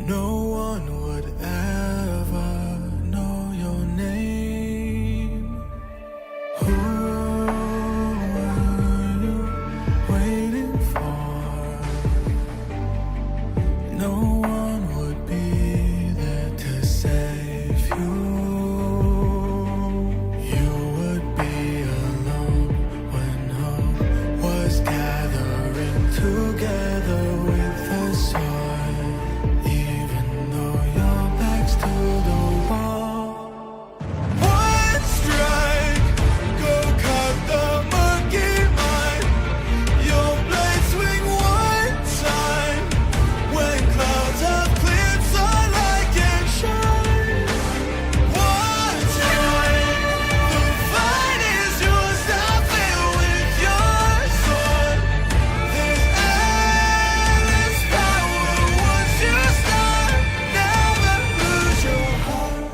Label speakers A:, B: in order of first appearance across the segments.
A: No one would ever know your name. Who were you waiting for? No one would be there to save you. You would be alone when hope was gathering together with the sun. Even though your back's to the wall. One strike, go cut the murky mind. Your blade swing one time. When clouds have cleared, sunlight can shine. One time, the fight is yours. I feel with your sword. There's endless power once you start. Never lose your heart.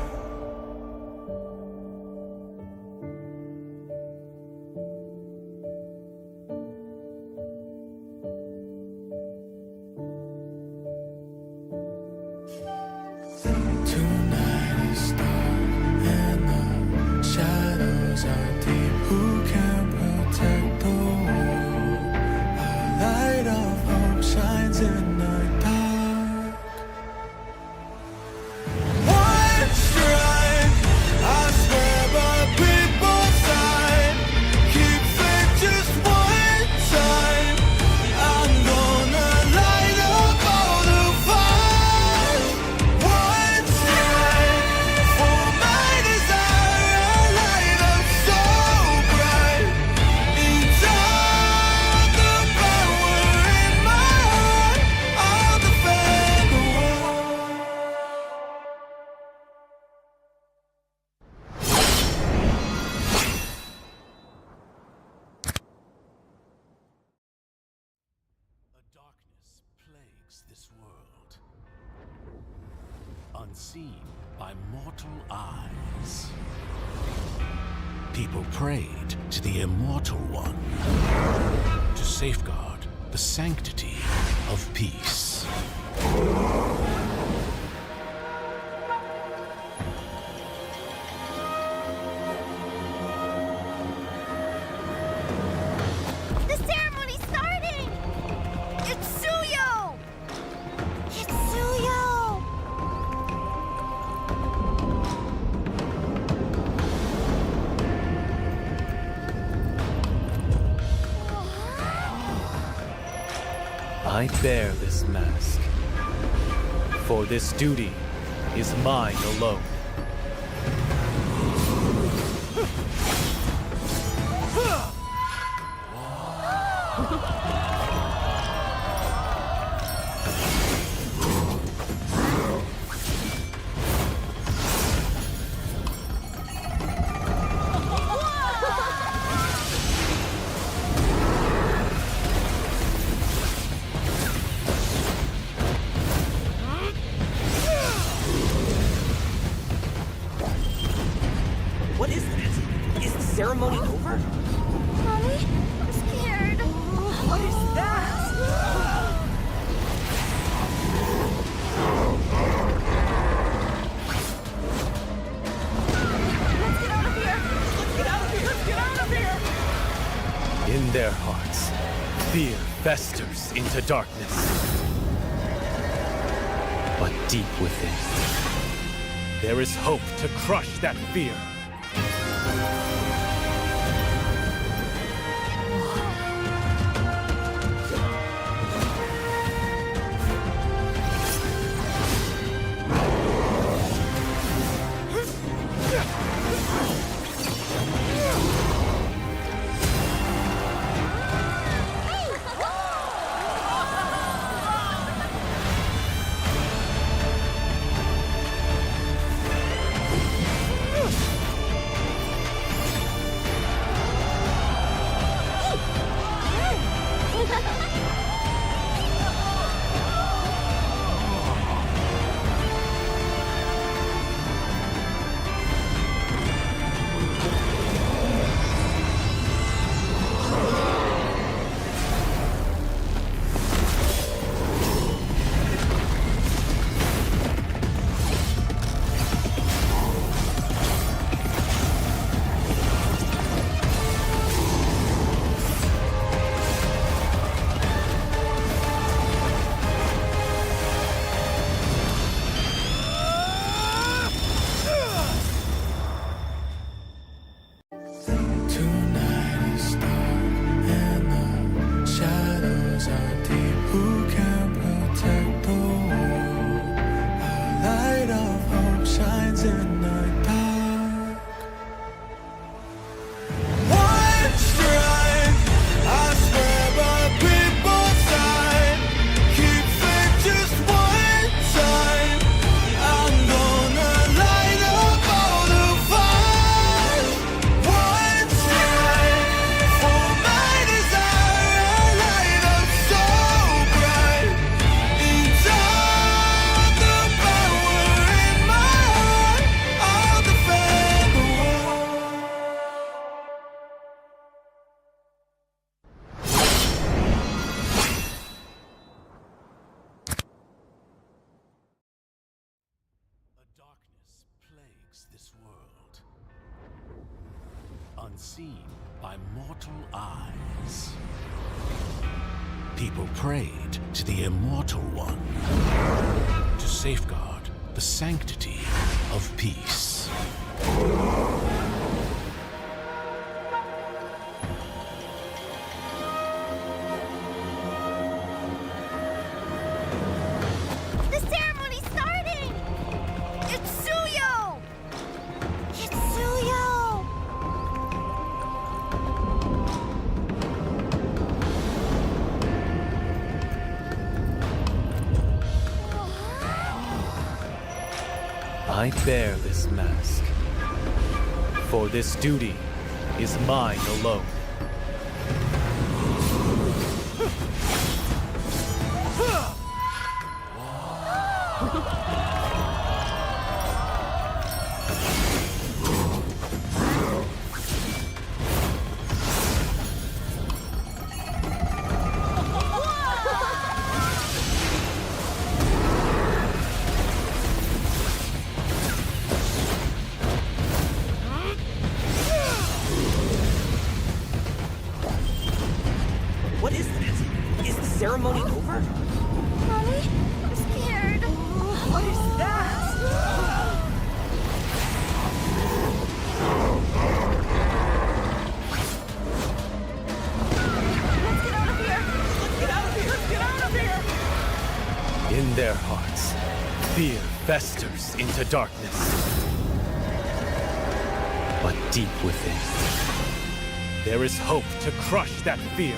A: Tonight is dark and the shadows are deep. Who can protect the world? A light of hope shines in the dark. One strike, I swear by people's side. Keep faith just one time. I'm gonna light up all the fire. One time, for my desire, a light up so bright. Inside the power in my heart, I'll defend the world.
B: A darkness plagues this world, unseen by mortal eyes. People prayed to the Immortal One to safeguard the sanctity of peace.
C: The ceremony's starting! It's Suyo! It's Suyo!
D: I bear this mask, for this duty is mine alone.
E: What is this? Is the ceremony over?
C: Mommy, I'm scared.
E: What is that?
C: Let's get out of here!
E: Let's get out of here! Let's get out of here!
D: In their hearts, fear festers into darkness. But deep within, there is hope to crush that fear.
B: walks this world, unseen by mortal eyes. People prayed to the Immortal One to safeguard the sanctity of peace.
C: The ceremony's starting! It's Suyo! It's Suyo!
D: I bear this mask, for this duty is mine alone.
F: What is this? Is the ceremony over?
C: Mommy, I'm scared.
F: What is that?
C: Let's get out of here!
E: Get out of here! Let's get out of here!
D: In their hearts, fear festers into darkness. But deep within, there is hope to crush that fear.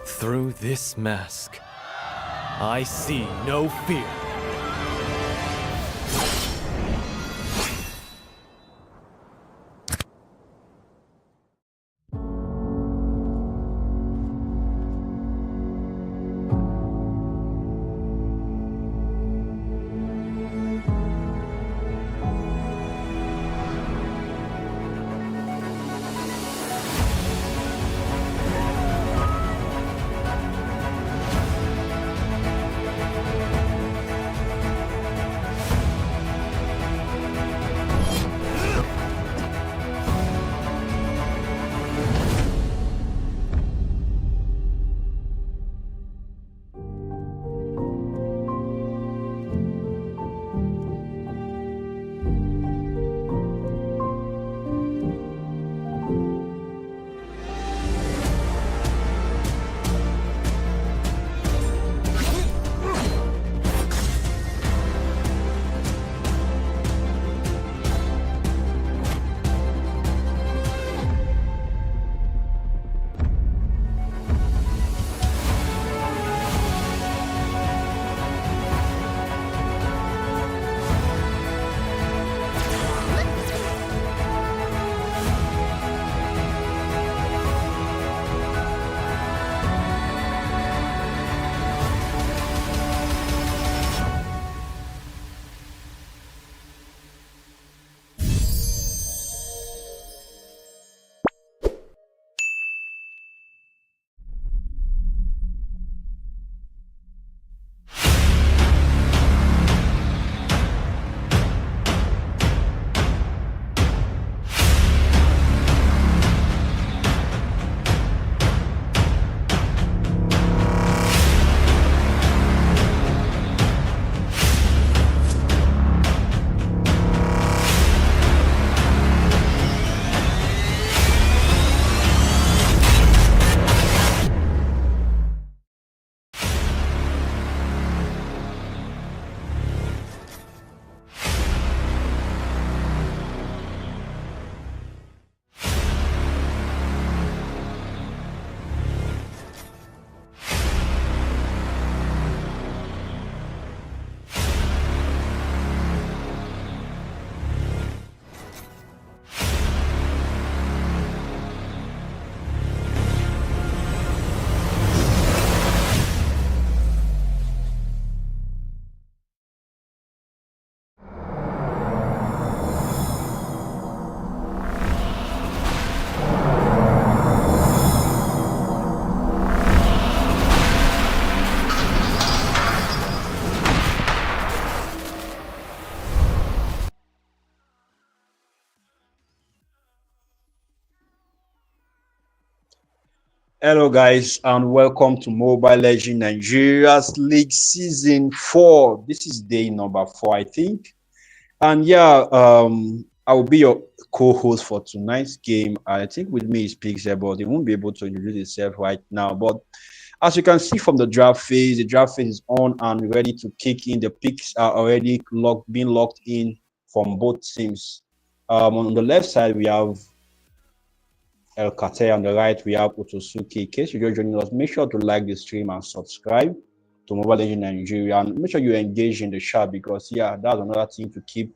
D: Through this mask, I see no fear.
G: Hello, guys, and welcome to Mobile Legend Nigeria's League Season 4. This is day number 4, I think. And yeah, I will be your co-host for tonight's game. I think with me is Pixel, but he won't be able to introduce himself right now. But as you can see from the draft phase is on and ready to kick in. The picks are already being locked in from both teams. On the left side, we have El Cartel. On the right, we have Otutsuki. In case you're just joining us, make sure to like the stream and subscribe to Mobile Legends Nigeria. And make sure you engage in the chat because, yeah, that's another thing to keep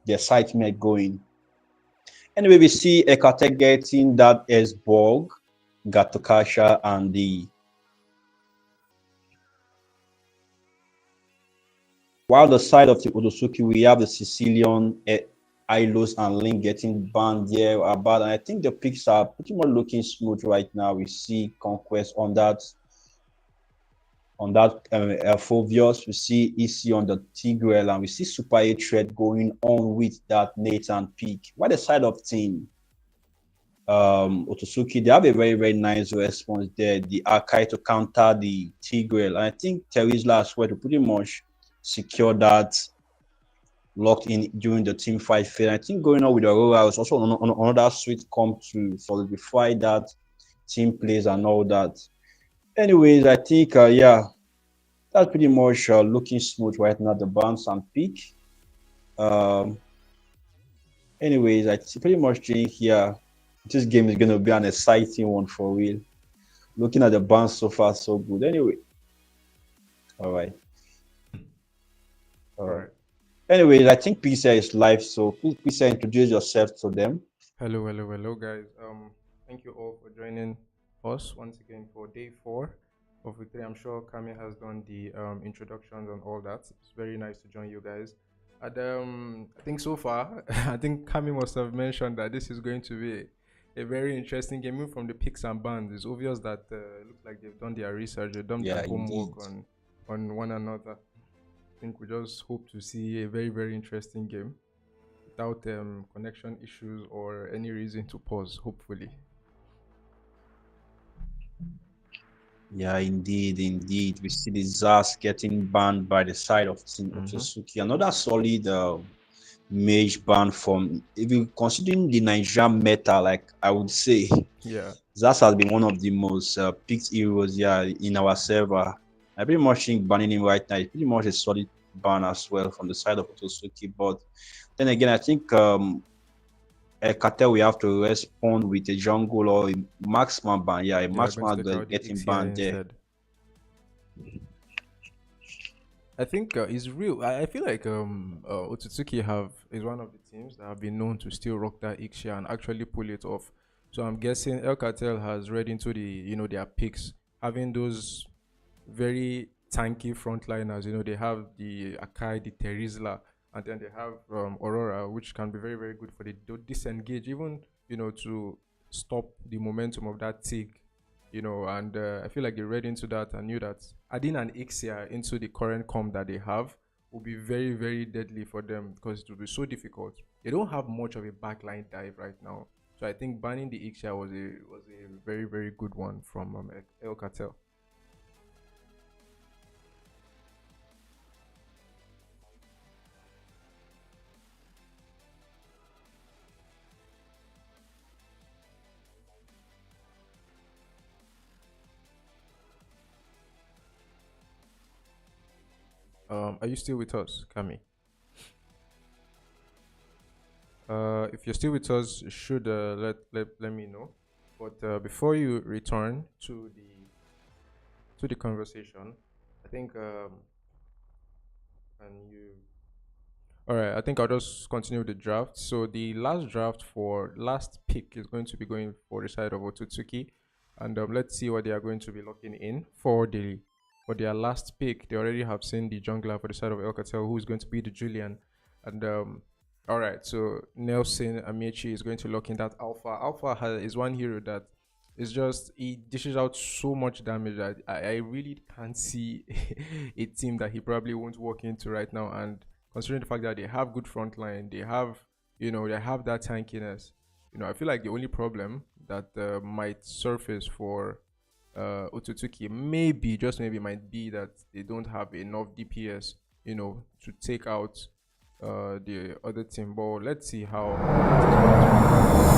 G: the excitement going. Anyway, we see El Cartel getting that S-Borg, Gatokasha, and the. While the side of the Otutsuki, we have the Sicilian, Ilos and Link getting banned there about, and I think the picks are pretty much looking smooth right now. We see Conquest on that Phobios, we see EC on the Tigreal, and we see Super 8 thread going on with that Nathan pick. What the side of team Otutsuki, they have a very, very nice response there. The Akai to counter the Tigreal, and I think Terizla as well to pretty much secure that locked in during the team fight phase. I think going on with Aurora is also on another sweet come to solidify that team plays and all that. Anyways, I think yeah, that's pretty much looking smooth right now. The bounce and pick. Anyways, I pretty much think here this game is going to be an exciting one for real. Looking at the bounce so far, so good. Anyway, all right. Anyways, I think Pisa is live, so please Pisa introduce yourself to them.
H: Hello, guys. Thank you all for joining us once again for day 4 of Victory. I'm sure Kami has done the introductions and all that. It's very nice to join you guys. And I think so far, I think Kami must have mentioned that this is going to be a very interesting game. Even from the picks and bans, it's obvious that it looks like they've done their research, they've done their homework on one another. I think we just hope to see a very, very interesting game without connection issues or any reason to pause, hopefully.
G: Yeah, indeed. We see the Zas getting banned by the side of Team Otsuki. Another solid mage ban from, if you considering the Nigerian meta, like I would say,
H: yeah,
G: Zas has been one of the most picked heroes in our server. I pretty much think banning him right now is pretty much a solid ban as well from the side of Otutsuki. But then again, I think a Cartel we have to respond with a jungle or a marksman ban. Yeah, a marksman getting banned there.
H: I think it's real. I feel like Otsutsuki is one of the teams that have been known to still rock that Ixia and actually pull it off. So I'm guessing El Cartel has read into their picks, having those very tanky frontliners. They have the Akai, the Terizla, and then they have Aurora, which can be very, very good for the disengage, even to stop the momentum of that tick. And I feel like they read into that and knew that adding an Ixia into the current comp that they have will be very, very deadly for them because it will be so difficult. They don't have much of a backline dive right now, so I think banning the Ixia was a very, very good one from El Cartel. Are you still with us, Kami? If you're still with us, you should let me know. But before you return to the conversation, I think all right, I think I'll just continue with the draft. So the last pick is going to be going for the side of Otutsuki, and let's see what they are going to be locking in for their last pick. They already have seen the jungler for the side of El Cartel, who is going to be the Julian. And all right, so Nelson Amici is going to lock in that Alpha. Alpha is one hero that is just, he dishes out so much damage that I really can't see a team that he probably won't walk into right now. And considering the fact that they have good front line, they have that tankiness. I feel like the only problem that might surface for Otutsuki. Maybe, just maybe, might be that they don't have enough DPS, to take out the other team. But let's see how it is going to.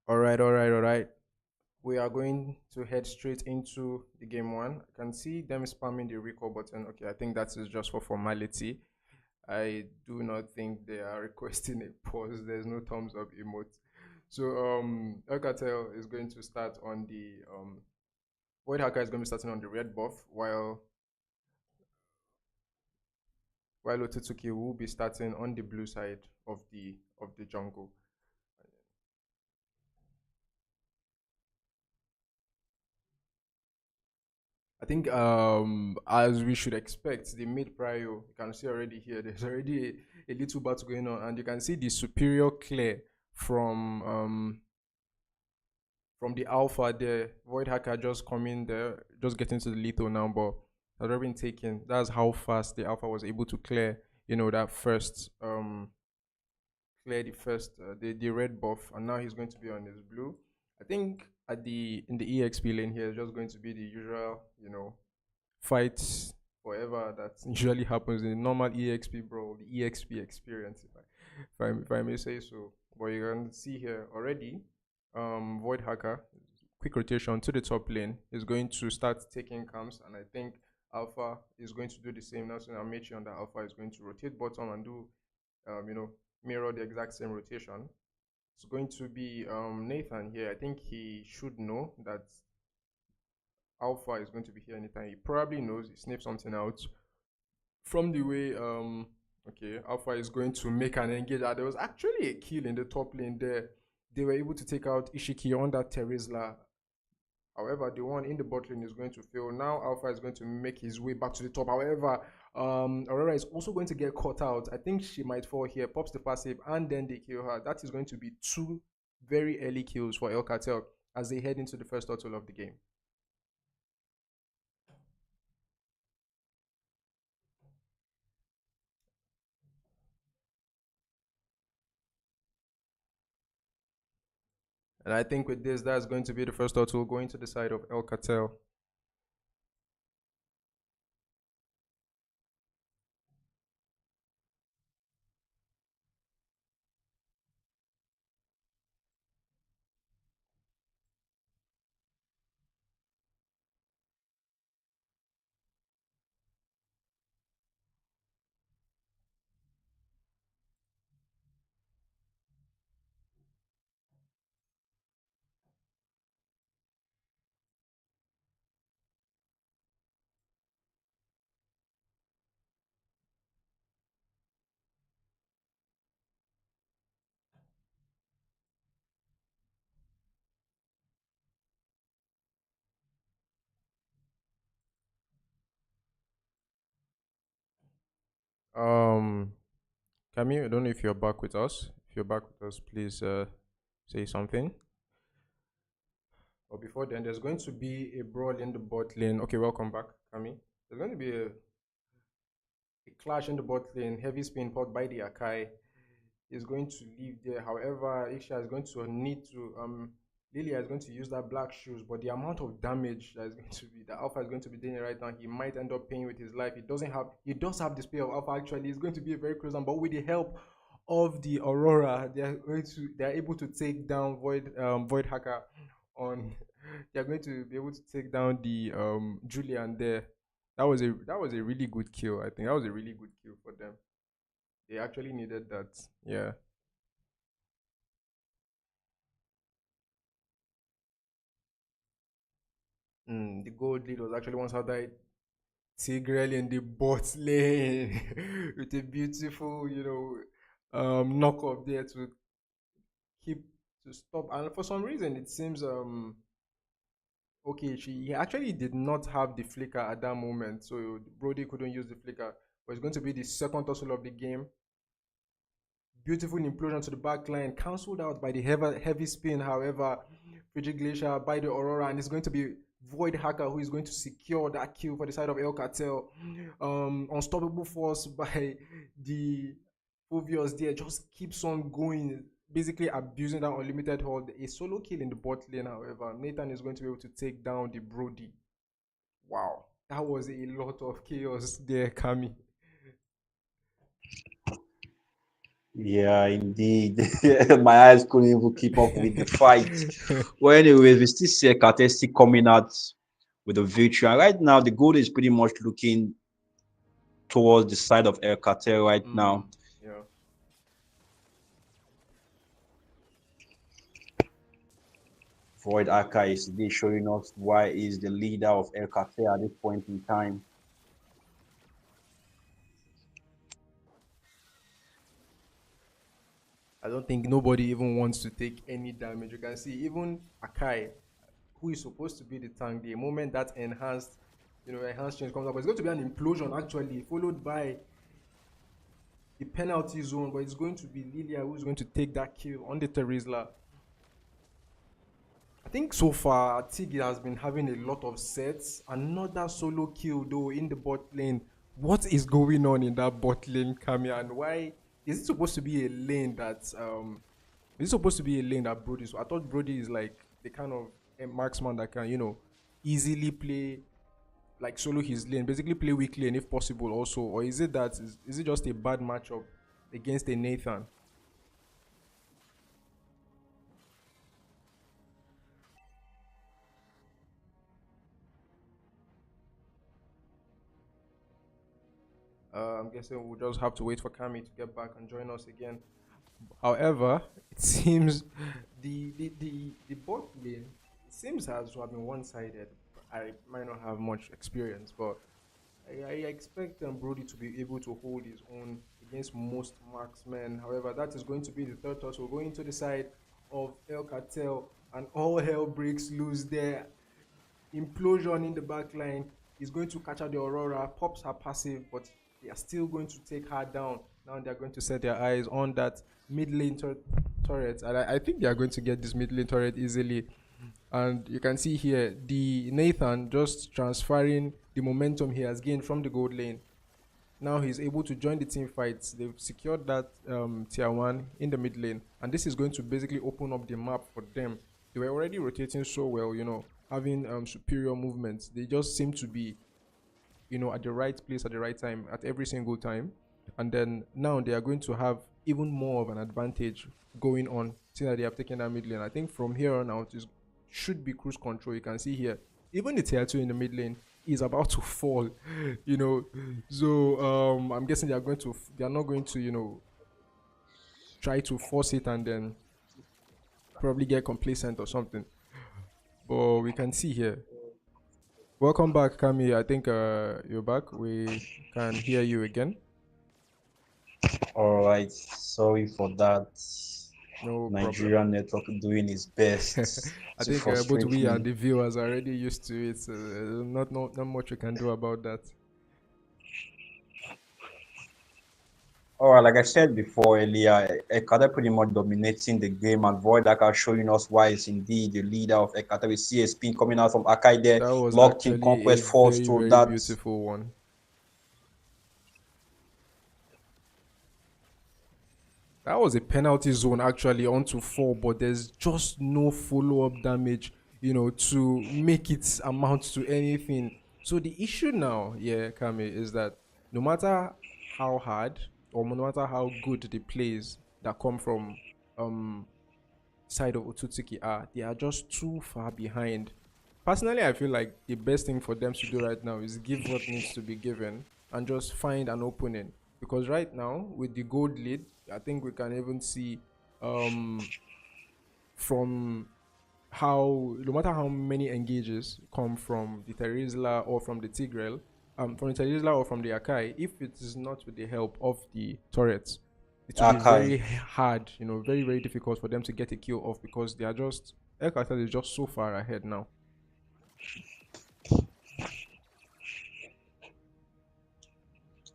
H: All right, all right, all right. We are going to head straight into the game one. I can see them spamming the recall button. Okay, I think that is just for formality. I do not think they are requesting a pause. There's no thumbs up emote. So Cartel is going to start on the Void Hacker is going to be starting on the red buff, while Otutsuki will be starting on the blue side of the jungle. I think as we should expect, the mid prio, you can see already here, there's already a little battle going on, and you can see the superior clear from the alpha there. Void Hacker just coming there, just getting to the lethal now, but has already been taken. That's how fast the alpha was able to clear, that first clear the first the red buff, and now he's going to be on his blue. I think at the in the EXP lane here is just going to be the usual, fights forever that usually happens in normal EXP, bro. The EXP experience, if I may say so. But you can see here already, Void Hacker, quick rotation to the top lane, is going to start taking camps, and I think Alpha is going to do the same now. So now Mechi on the Alpha is going to rotate bottom and do, mirror the exact same rotation. It's going to be Nathan here. I think he should know that Alpha is going to be here anytime. He probably knows. He sniffed something out from the way. Okay, Alpha is going to make an engage. There was actually a kill in the top lane there. They were able to take out Ishiki on that Terizla. However, the one in the bot lane is going to fail. Now Alpha is going to make his way back to the top. However, Aurora is also going to get caught out. I think she might fall here, pops the passive, and then they kill her. That is going to be two very early kills for El Cartel as they head into the first turtle of the game. And I think with this, that's going to be the first turtle going to the side of El Cartel. Camille, I don't know if you're back with us. If you're back with us, please say something. But before then, there's going to be a brawl in the bot lane. Okay, welcome back, Camille. There's going to be A clash in the bot lane, heavy spin pot by the Akai is going to leave there. However, Isha is going to need to Lilia is going to use that black shoes, but the amount of damage that is going to be that Alpha is going to be doing right now, he might end up paying with his life. He does have the spear of Alpha actually. It's going to be a very close one, but with the help of the Aurora, they are able to take down Void Hacker on they're going to be able to take down the Julian there. That was a really good kill. I think that was a really good kill for them. They actually needed that. Yeah. The gold lead was actually once out that Tigreal in the bot lane with a beautiful, knock up there to keep to stop. And for some reason, it seems okay. He actually did not have the flicker at that moment, so Brody couldn't use the flicker. But it's going to be the second tussle of the game. Beautiful implosion to the back line, cancelled out by the heavy spin, however, Frigid Glacier by the Aurora, and it's going to be Void Hacker who is going to secure that kill for the side of El Cartel. Unstoppable Force by the Obvious there just keeps on going, basically abusing that unlimited hold. A solo kill in the bot lane, however, Nathan is going to be able to take down the Brody. Wow, that was a lot of chaos there, Kami.
G: Yeah, indeed. My eyes couldn't even keep up with the fight. Well, anyways, we still see Cartel still coming out with a victory. And right now, the goal is pretty much looking towards the side of El Cartel right now.
H: Yeah.
G: Void Aka is today showing us why he's the leader of El Cartel at this point in time.
H: I don't think nobody even wants to take any damage. You can see even Akai, who is supposed to be the tank, the moment that enhanced change comes up, but it's going to be an implosion actually, followed by the penalty zone, but it's going to be Lilia who's going to take that kill on the Terizla. I think so far Tig has been having a lot of sets. Another solo kill though in the bot lane. What is going on in that bot lane, Kami, and why is it supposed to be a lane that's Brody? So I thought Brody is like the kind of a marksman that can, easily play like solo his lane, basically play weak lane if possible also, or is it just a bad matchup against a Nathan? I'm guessing we'll just have to wait for Kami to get back and join us again. However, it seems the bot lane seems as to have been one-sided. I might not have much experience, but I expect Brody to be able to hold his own against most marksmen. However, that is going to be the third toss. We're going to the side of El Cartel, and all hell breaks loose there. Implosion in the back line is going to catch out the Aurora, pops her passive, but they are still going to take her down. Now they're going to set their eyes on that mid lane turret, and I think they are going to get this mid lane turret easily. And you can see here the Nathan just transferring the momentum he has gained from the gold lane. Now he's able to join the team fights. They've secured that tier 1 in the mid lane, and this is going to basically open up the map for them. They were already rotating so well, having superior movements. They just seem to be at the right place at the right time at every single time. And then now they are going to have even more of an advantage going on, seeing that they have taken that mid lane. I think from here on out it should be cruise control. You can see here, even the tier 2 in the mid lane is about to fall, So I'm guessing they are not going to, try to force it and then probably get complacent or something. But we can see here. Welcome back, Kami. I think you're back. We can hear you again.
G: All right, sorry for that.
H: No
G: Nigerian network doing its best.
H: I think both we and the viewers are already used to it. So not much we can do about that.
G: All right, like I said before earlier, Ekata pretty much dominating the game, and Void Aka showing us why it's indeed the leader of Ekata. We see a spin coming out from Akai there,
H: That was
G: locked in
H: actually
G: Conquest
H: a
G: Force
H: very,
G: to
H: very
G: that.
H: beautiful one. That was a penalty zone actually onto four, but there's just no follow up damage, to make it amount to anything. So the issue now, yeah, Kami, is that no matter how hard or no matter how good the plays that come from um side of Otutsuki are, they are just too far behind. Personally, I feel like the best thing for them to do right now is give what needs to be given and just find an opening. Because right now, with the gold lead, I think we can even see um from how no matter how many engages come from the Terizla or from the Tigrel, from the Terizla or from the Akai, if it is not with the help of the turrets, it will be
G: Akai.
H: very hard, very, very difficult for them to get a kill off because they are just El Cartel is just so far ahead now.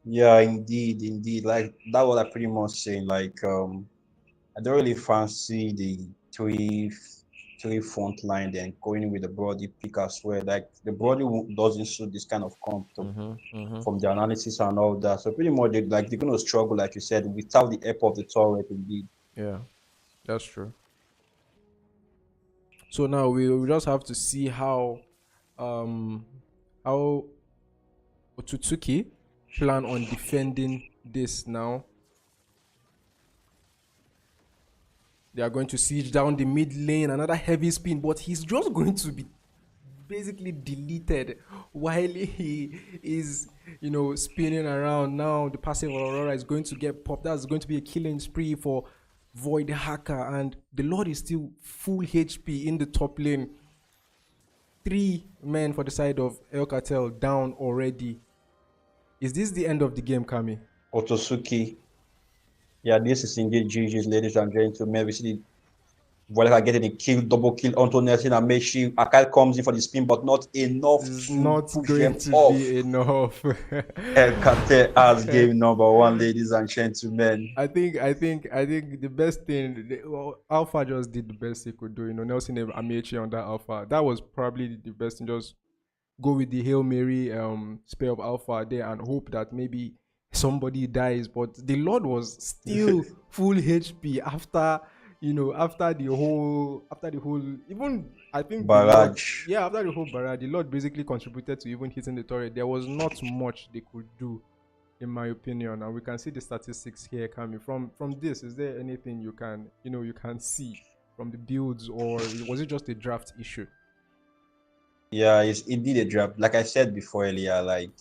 G: Yeah, indeed, indeed. Like that was I pretty much saying. Like I don't really fancy the three three front line then going with the body pick as well. Like the body doesn't suit this kind of comp from the analysis and all that. So pretty much they're gonna struggle, like you said, without the help of the turret indeed.
H: Yeah, that's true. So now we just have to see um how Otutsuki plan on defending this now. They are going to siege down the mid lane, another heavy spin, but he's just going to be basically deleted while he is, spinning around. Now the passive Aurora is going to get popped. That's going to be a killing spree for Void Hacker, and the Lord is still full HP in the top lane. 3 men for the side of El Cartel down already. Is this the end of the game, Kami?
G: Otutsuki. Yeah, this is indeed GG's, ladies and gentlemen. We see the Voleka getting a kill, double kill onto Nelson and Meshi. Akai comes in for the spin, but not enough
H: It's
G: to
H: not
G: push
H: going
G: them
H: to
G: off.
H: be enough.
G: El Cartel as game number one, ladies and gentlemen.
H: I think the best thing, Alpha just did the best he could do. Nelson and Amici on that Alpha. That was probably the best thing. Just go with the Hail Mary spell of Alpha there and hope that maybe somebody dies. But the Lord was still full HP after the whole even I think the Lord,
G: Barrage.
H: yeah, after the whole barrage, the Lord basically contributed to even hitting the turret. There was not much they could do, in my opinion, and we can see the statistics here coming from this. Is there anything you can see from the builds, or was it just a draft issue?
G: Yeah, it's indeed a draft. Like I said before earlier, like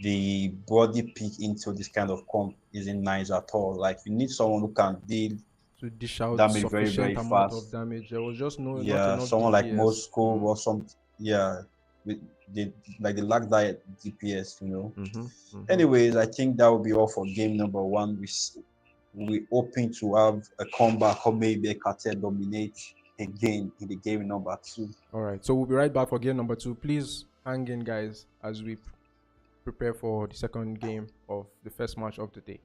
G: the body pick into this kind of comp isn't nice at all. Like you need someone who can deal
H: To dish out
G: damage very,
H: sufficient
G: very
H: amount of
G: fast.
H: damage. There was just not
G: Yeah,
H: enough
G: someone like
H: DPS.
G: Moscow or some, yeah, with they lack that DPS.
H: Mm-hmm.
G: Anyways, I think that will be all for game number one. We hoping to have a comeback or maybe a cartel dominate again in the game number two.
H: All right, so we'll be right back for game number 2. Please hang in, guys, as we prepare for the second game of the first match of the day.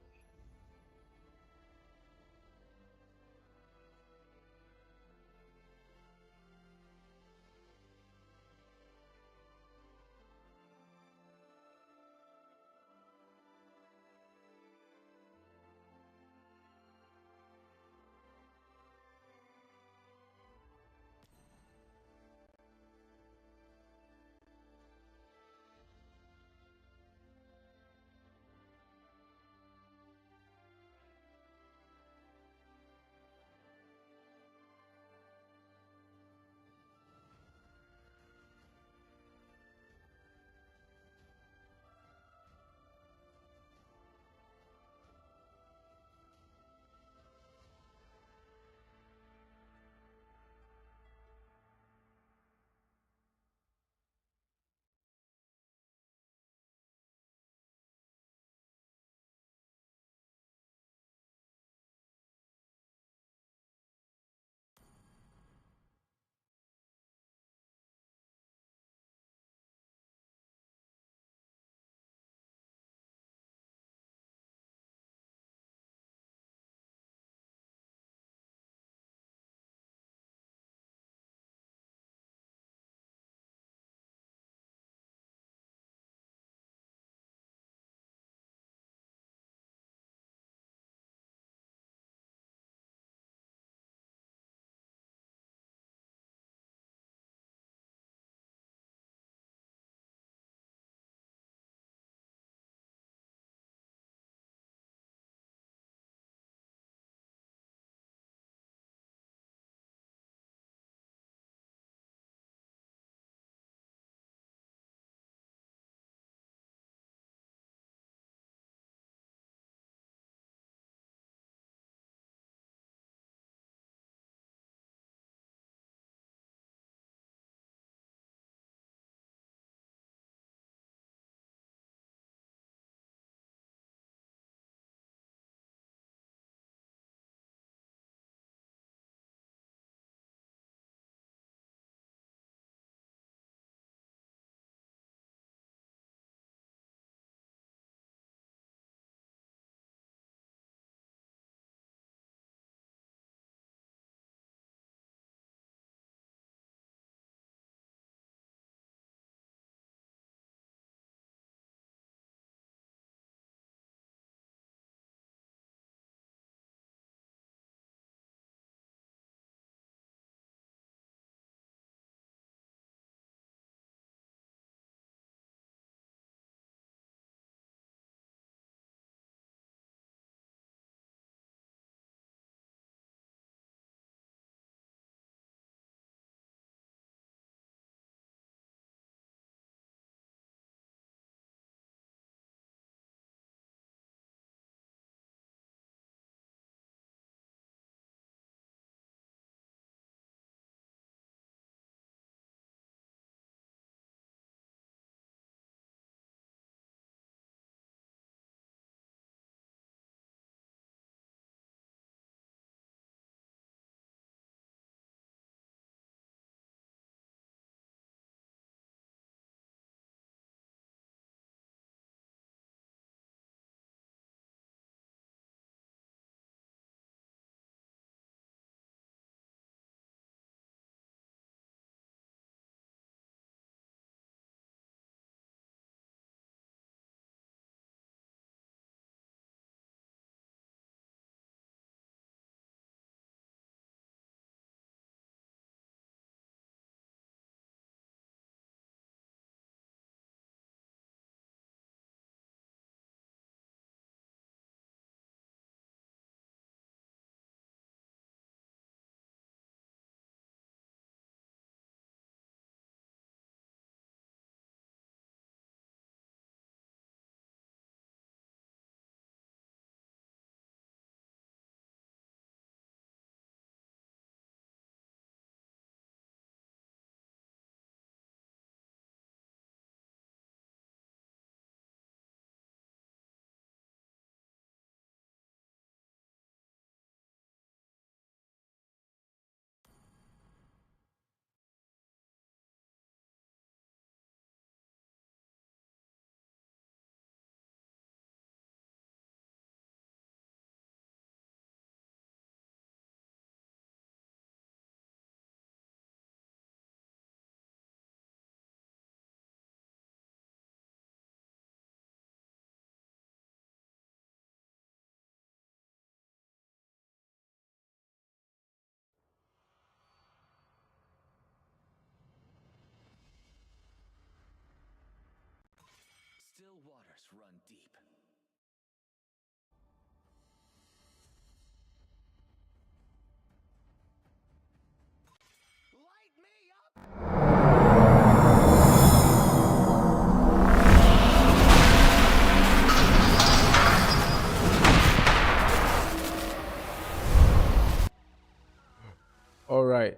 H: All right.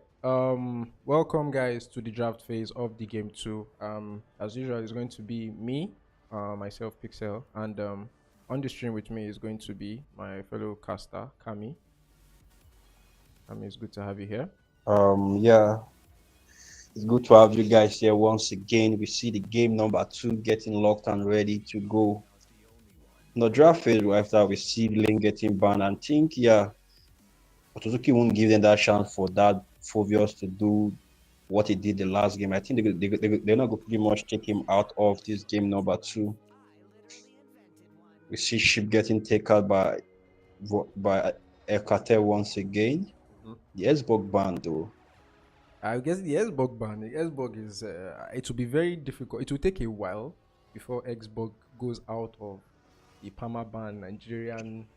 H: Welcome guys to the draft phase of the game 2. As usual, it's going to be me, myself, Pixel, and on the stream with me is going to be my fellow caster, Kami. Kami, it's good to have you here.
G: Yeah, it's good to have you guys here once again. We see the game number 2 getting locked and ready to go. The draft phase after we see Lane getting banned and think, yeah, Otutsuki won't give them that chance for that Phobius to do what he did the last game. I think they're not going to pretty much take him out of this game number 2. We see Ship getting taken out by a Cartel once again. The S-Bug ban though.
H: I guess the S-Bug ban. The S-Bug is it will be very difficult. It will take a while before X-Bug goes out of the perma ban. Nigerian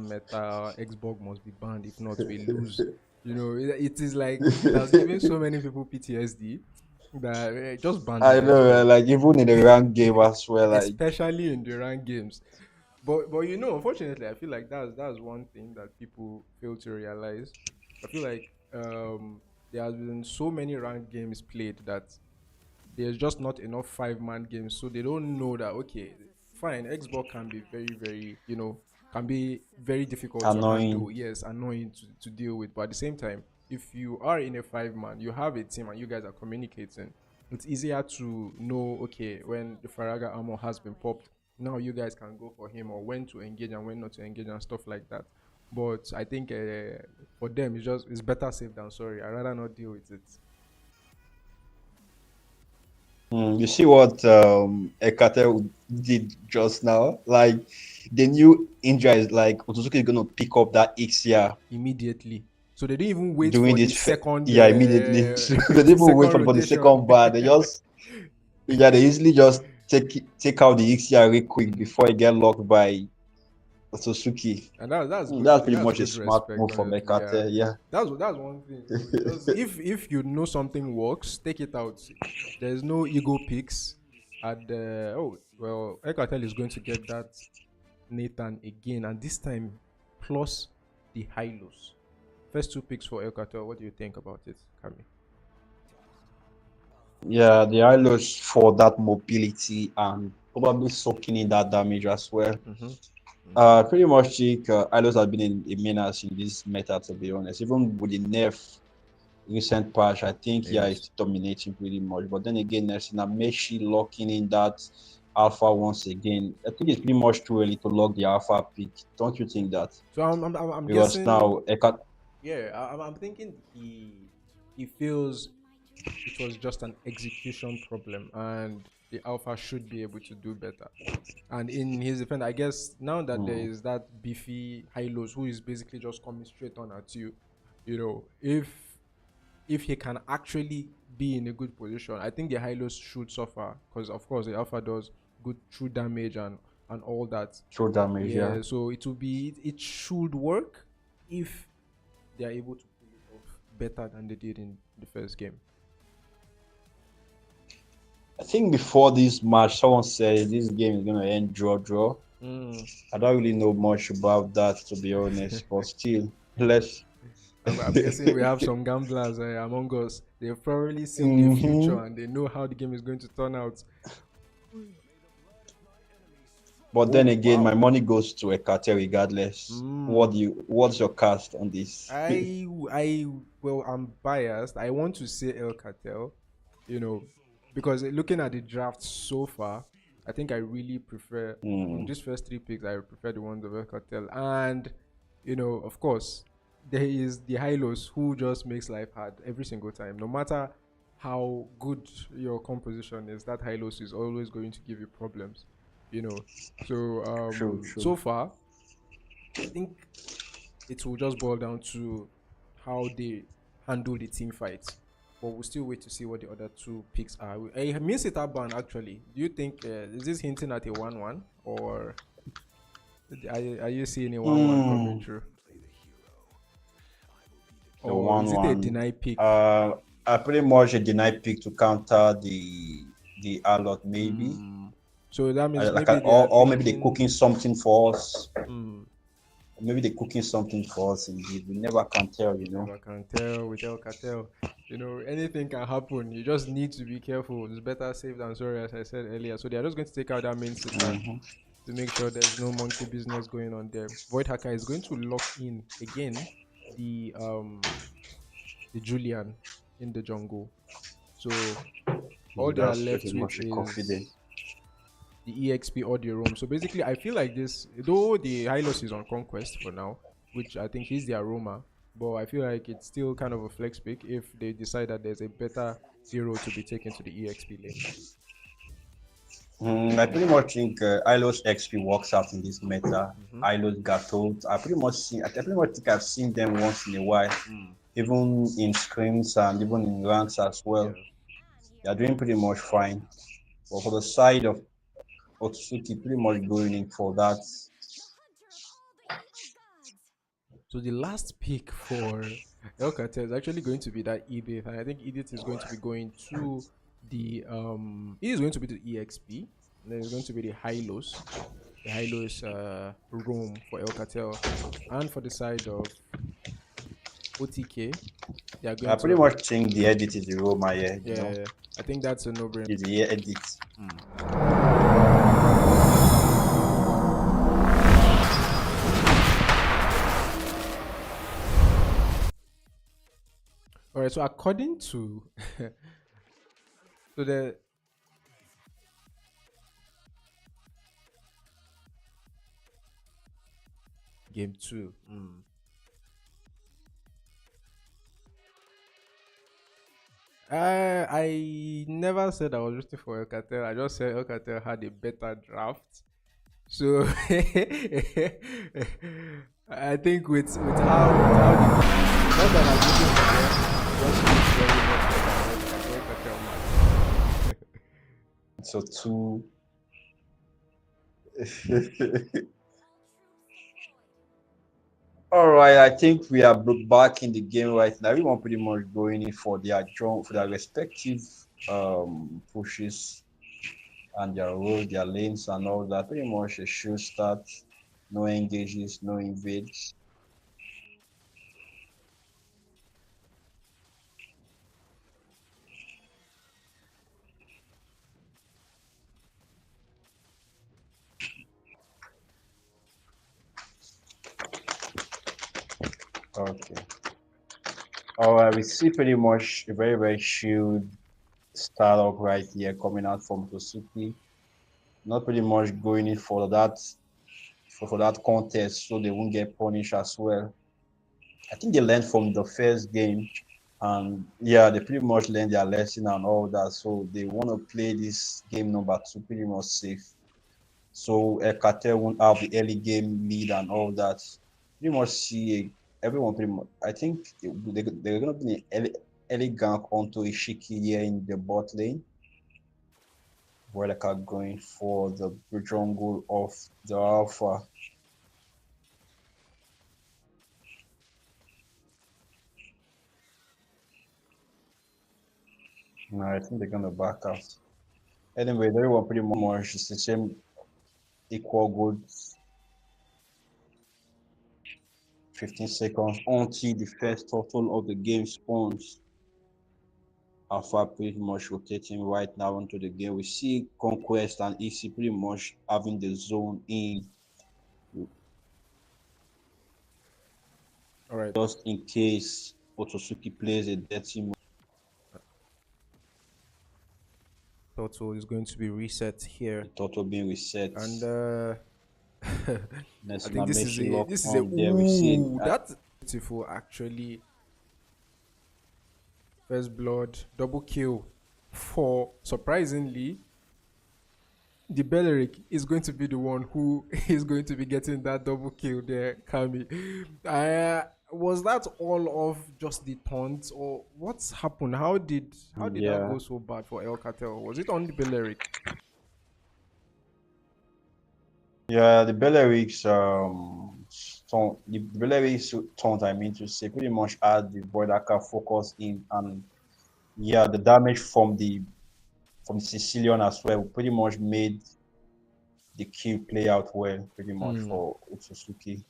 H: meta. X-Bug must be banned. If not, we lose. You know, it is like it has given so many people PTSD that just ban.
G: I know, like even in the rank game as well, like
H: especially in the rank games. But you know, unfortunately, I feel like that's one thing that people fail to realize. I feel like there has been so many ranked games played that there's just not enough 5-man games, so they don't know that okay, fine, Xbox can be very, very, can be very difficult to handle. Yes, annoying to deal with. But at the same time, if you are in a 5-man, you have a team and you guys are communicating, it's easier to know, okay, when the Faraga armor has been popped, now you guys can go for him, or when to engage and when not to engage and stuff like that. But I think for them, it's better safe than sorry. I'd rather not deal with it.
G: You see what Cartel did just now? Like the new injury is like Otutsuki is gonna pick up that Ixia
H: immediately. So they didn't even wait
G: doing
H: for
G: this
H: the second.
G: Yeah, immediately. They didn't even wait for the second bar. They just they easily just take out the Ixia real quick before it get locked by Otutsuki.
H: And that's good.
G: That's pretty
H: that's
G: much a
H: good
G: smart
H: respect,
G: move from
H: honestly,
G: Cartel. Yeah.
H: That's one thing. Just, if you know something works, take it out. There's no ego picks. And Cartel is going to get that Nathan again, and this time plus the Hylos. First 2 picks for El Cartel. What do you think about it, Kami?
G: Yeah, the Hylos for that mobility and probably soaking in that damage as well. Pretty much think Hylos has been a menace in this meta, to be honest. Even with the nerf recent patch, I think it's dominating pretty much. But then again, there's Nameshi locking in that alpha once again. I think it's pretty much too early to lock the alpha pick. Don't you think that?
H: So I'm
G: because
H: guessing
G: now
H: I'm thinking he feels it was just an execution problem and the alpha should be able to do better. And in his defense, I guess now that there is that beefy Hylos who is basically just coming straight on at you, if he can actually be in a good position, I think the Hylos should suffer because of course the alpha does good true damage and all that.
G: True damage, yeah.
H: So it should work if they are able to pull it off better than they did in the first game.
G: I think before this match, someone said this game is going to end draw. I don't really know much about that, to be honest, but still,
H: I'm guessing we have some gamblers among us. They've probably seen the future and they know how the game is going to turn out.
G: But then again, my money goes to a Cartel regardless. What's your cast on this?
H: I'm biased. I want to say El Cartel, because looking at the draft so far, I think I really prefer these first 3 picks. I prefer the ones of El Cartel, and of course, there is the Hylos who just makes life hard every single time. No matter how good your composition is, that Hylos is always going to give you problems. So
G: True.
H: So far, I think it will just boil down to how they handle the team fights. but we'll still wait to see what the other two picks are. I miss it ban actually. Do you think is this hinting at a 1-1 or are you seeing a 1-1 coming through?
G: The
H: Or is it a
G: 1-1.
H: deny pick?
G: I pretty much a deny pick to counter the allot maybe.
H: So that means
G: Like
H: maybe
G: or maybe they're cooking something for us.
H: Hmm.
G: Maybe they're cooking something for us indeed. We never can tell, you know.
H: Never can tell with El Cartel. You know, anything can happen. You just need to be careful. It's better safe than sorry, as I said earlier. So they are just going to take out that main sister to make sure there's no monkey business going on there. Void Hacker is going to lock in again the Julian in the jungle. So all they are
G: That's
H: left
G: pretty
H: with
G: much confident.
H: is the EXP or the roam. So basically, I feel like this, though the Hylos is on conquest for now, which I think is the aroma, but I feel like it's still kind of a flex pick if they decide that there's a better hero to be taken to the EXP lane.
G: I pretty much think Ilos XP works out in this meta. Ilos Gatot. I pretty much think I've seen them once in a while, even in scrims and even in ranks as well.
H: Yeah.
G: They're doing pretty much fine. But for the side of Otsuki, pretty much going in for that.
H: So the last pick for El Cartel is actually going to be that Edith, and I think Edith is going to be going to the it is going to be the EXP, and then it's going to be the Hylos. The Hylos room for El Cartel, and for the side of OTK, they are going
G: I
H: to
G: pretty much think the edit is the Roma here.
H: yeah,
G: You know?
H: I think that's a no-brainer.
G: It's the edit.
H: All right, so according to so the game 2. I never said I was rooting for El Cartel. I just said El Cartel had a better draft. So I think with how the not that I'm looking for them, just looks very much like El Cartel match.
G: So two. All right, I think we are back in the game right now. Everyone pretty much going in for their respective pushes and their roles, their lanes, and all that. Pretty much a should start. No engages, no invades. Okay. All right, we see pretty much a very, very shield startup right here coming out from Otutsuki. Not pretty much going in for that for that contest, so they won't get punished as well. I think they learned from the first game, and yeah, they pretty much learned their lesson and all that. So they want to play this game number 2 pretty much safe. So Cartel won't have the early game lead and all that. Pretty much see everyone pretty much. I think they're gonna be an early gank onto Ishiki here in the bot lane. Where they are going for the jungle of the Alpha. No, I think they're gonna back out. Anyway, everyone pretty much is the same equal goods. 15 seconds until the first total of the game spawns. Alpha pretty much rotating right now into the game. We see Conquest and EC pretty much having the zone in.
H: All right.
G: Just in case Otutsuki plays a dirty move.
H: Total is going to be reset here.
G: The total being reset.
H: And I think this is a
G: ooh,
H: that's beautiful actually. First blood, double kill for surprisingly the Belleric is going to be the one who is going to be getting that double kill there, Kami. Was that all of just the taunts, or what's happened? How did that
G: Yeah.
H: go so bad for El Cartel? Was it only Belleric?
G: Yeah, the Bellerics the Bellerics taunt, I mean to say, pretty much had the Boydaka focus in, and yeah, the damage from the Sicilian as well pretty much made the kill play out well, pretty much
H: Hmm.
G: for Otsutsuki.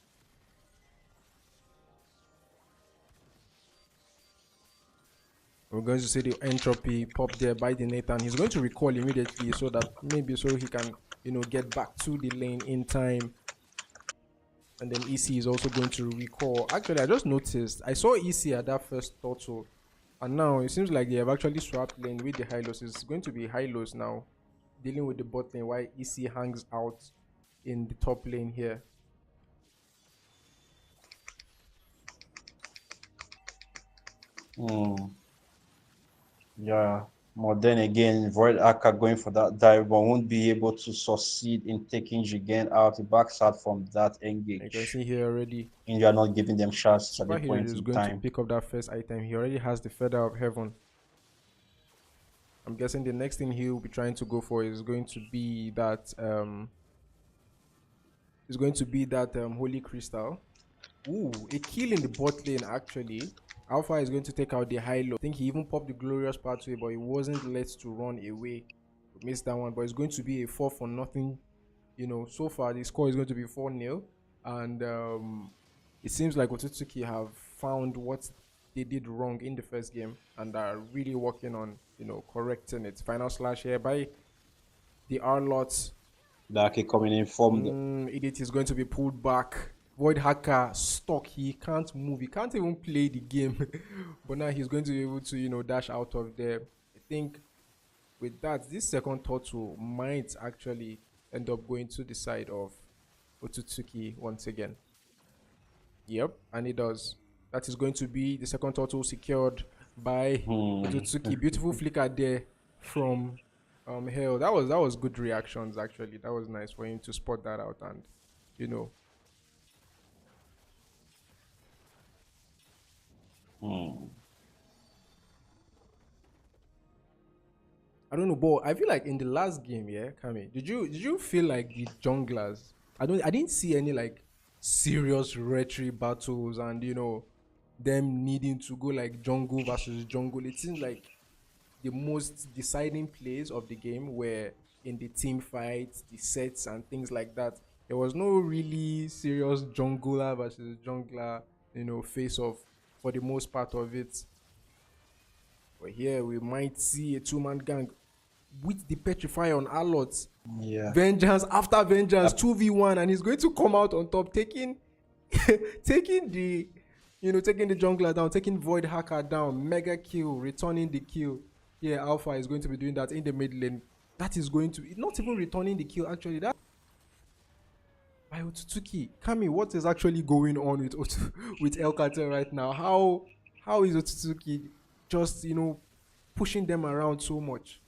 H: We're going to see the entropy pop there by the Nathan. He's going to recall immediately so that maybe so he can, get back to the lane in time. And then EC is also going to recall. Actually, I just noticed I saw EC at that first turtle, and now it seems like they have actually swapped lane with the Hylos. It's going to be Hylos now dealing with the bot lane while EC hangs out in the top lane here.
G: Hmm. Yeah. But then again, Void Aka going for that dive, but won't be able to succeed in taking Jigen out. He backs out from that
H: You can
G: engage.
H: see here already.
G: And you are not giving them shots at the
H: Superhero
G: point
H: is
G: in
H: going to
G: time.
H: pick up that first item. He already has the Feather of Heaven. I'm guessing the next thing he'll be trying to go for is going to be that Holy Crystal. Ooh, a kill in the bot lane actually. Alpha is going to take out the high low. I think he even popped the glorious pathway, but he wasn't let to run away. We missed that one, but it's going to be a 4 for nothing. So far the score is going to be 4-0, and it seems like Otutsuki have found what they did wrong in the first game and are really working on correcting it. Final slash here by the R-Lot.
G: Dake coming in from
H: Idiot is going to be pulled back. Void Hacker stuck. He can't move. He can't even play the game. But now he's going to be able to, dash out of there. I think with that, this second turtle might actually end up going to the side of Otutsuki once again. Yep, and it does. That is going to be the second turtle secured by Otutsuki. Beautiful flicker there from Hell. That was good reactions actually. That was nice for him to spot that out and I don't know, but I feel like in the last game, yeah, Kami, did you feel like the junglers? I didn't see any like serious retry battles and them needing to go like jungle versus jungle. It seems like the most deciding plays of the game were in the team fights, the sets, and things like that. There was no really serious jungler versus jungler, face off for the most part of it. But here we might see a two-man gang with the Petrify on Alot.
G: yeah.
H: Vengeance after vengeance, 2v1, and he's going to come out on top, taking taking the jungler down, taking Void Hacker down, mega kill, returning the kill. Yeah, Alpha is going to be doing that in the mid lane. That is going to not even returning the kill actually. That by Otutsuki. Kami, what is actually going on with El Cartel right now? How is Otutsuki just pushing them around so much?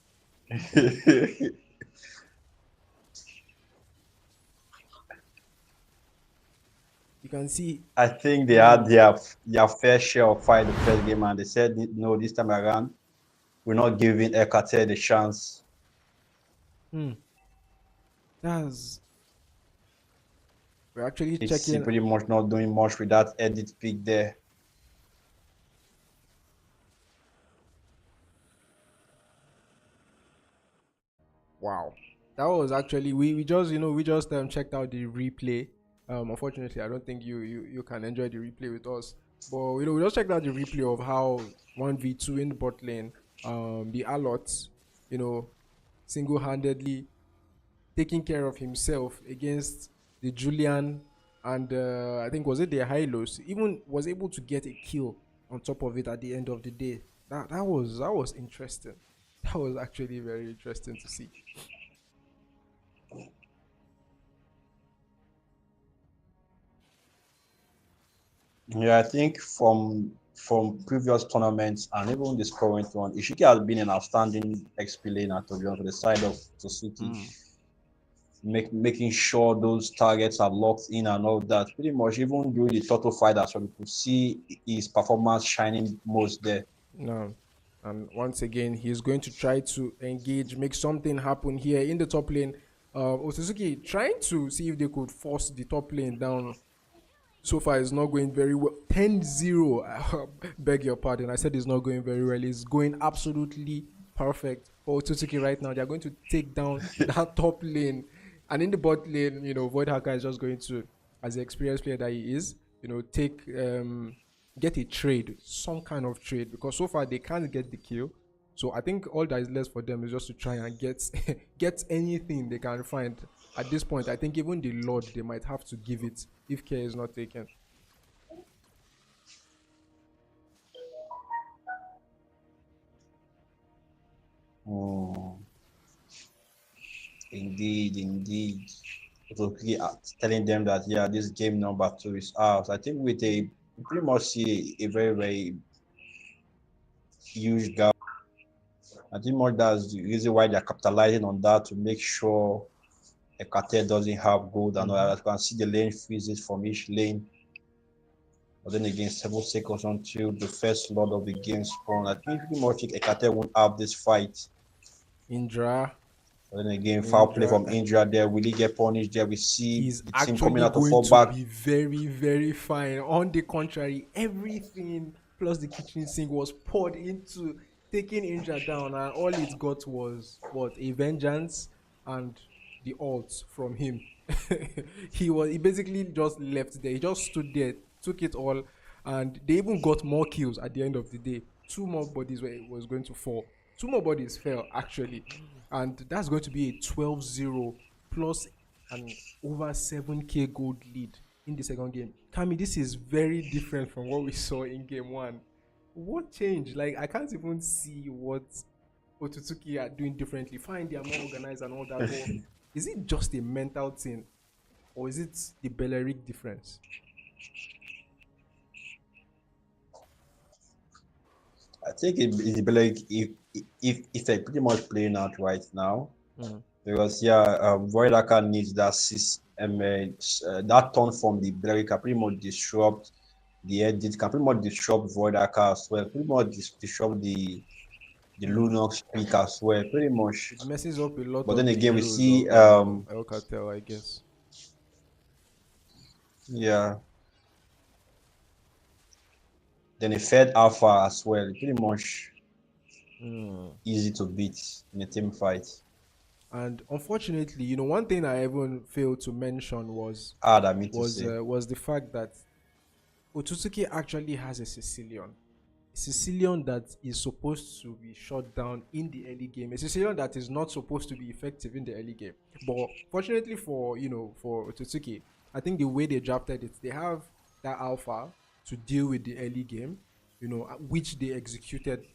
H: You can see
G: I think they had their fair share of fight the first game, and they said no, this time around we're not giving Ekate the chance.
H: that's we're actually
G: It's
H: checking.
G: pretty much not doing much with that edit pick there.
H: Wow, that was actually we just checked out the replay. Unfortunately, I don't think you can enjoy the replay with us. But we just checked out the replay of how 1v2 in the bot lane, the Alot, single-handedly taking care of himself against the Julian, and I think was it the Hylos, even was able to get a kill on top of it at the end of the day. That was interesting. That was actually very interesting to see.
G: Yeah, I think from previous tournaments and even this current one, Ishiki has been an outstanding XP laner, to be honest, for the side of Suzuki. making sure those targets are locked in and all that. Pretty much, even during the total fight, as well, you could see his performance shining most there.
H: No. And once again, he's going to try to engage, make something happen here in the top lane. Otutsuki trying to see if they could force the top lane down. So far, it's not going very well. 10-0. Beg your pardon. I said it's not going very well. It's going absolutely perfect for Otutsuki right now. They're going to take down that top lane. And in the bot lane, Void Hacker is just going to, as the experienced player that he is, take get a trade, some kind of trade, because so far they can't get the kill. So I think all that is left for them is just to try and get get anything they can find. At this point, I think even the Lord, they might have to give it if care is not taken.
G: Indeed. So telling them that yeah, this game number 2 is ours. I think with a pretty much see a very, very huge gap. I think more that's the reason why they're capitalizing on that to make sure a cartel doesn't have gold and all that. You can see the lane freezes from each lane. But then again, 7 seconds until the first lord of the game spawn. I think pretty much a cartel won't have this fight.
H: Indra.
G: But then again, foul play from Indra there. Will he get punished there? We see
H: he's
G: the team
H: actually
G: coming out to
H: going
G: fall
H: to
G: back.
H: be very, very fine. On the contrary, everything plus the kitchen sink was poured into taking Indra down, and all it got was what, a vengeance and the ults from him. He basically just left there. He just stood there, took it all, and they even got more kills at the end of the day. 2 more bodies was going to fall. 2 more bodies fell actually, and that's going to be a 12-0 plus an over 7k gold lead in the second game. Kami, this is very different from what we saw in game 1. What changed? Like, I can't even see what Otutsuki are doing differently. Fine, they are more organized and all that, but is it just a mental thing, or is it the Belleric difference?
G: I think it's like if they're pretty much playing out right now, because Voidaka needs that that turn from the Belleric can pretty much disrupt the edit, can pretty much disrupt Voidaka as well, pretty much disrupt the Lunox peak as well, pretty much.
H: It messes up a lot.
G: But then again, we see
H: El Cartel, I guess.
G: Yeah. Then a third alpha as well, pretty much easy to beat in a team fight.
H: And unfortunately, one thing I even failed to mention was the fact that Otutsuki actually has a Sicilian that is supposed to be shut down in the early game. A Sicilian that is not supposed to be effective in the early game. But fortunately for Otutsuki, I think the way they drafted it, they have that alpha to deal with the early game, which they executed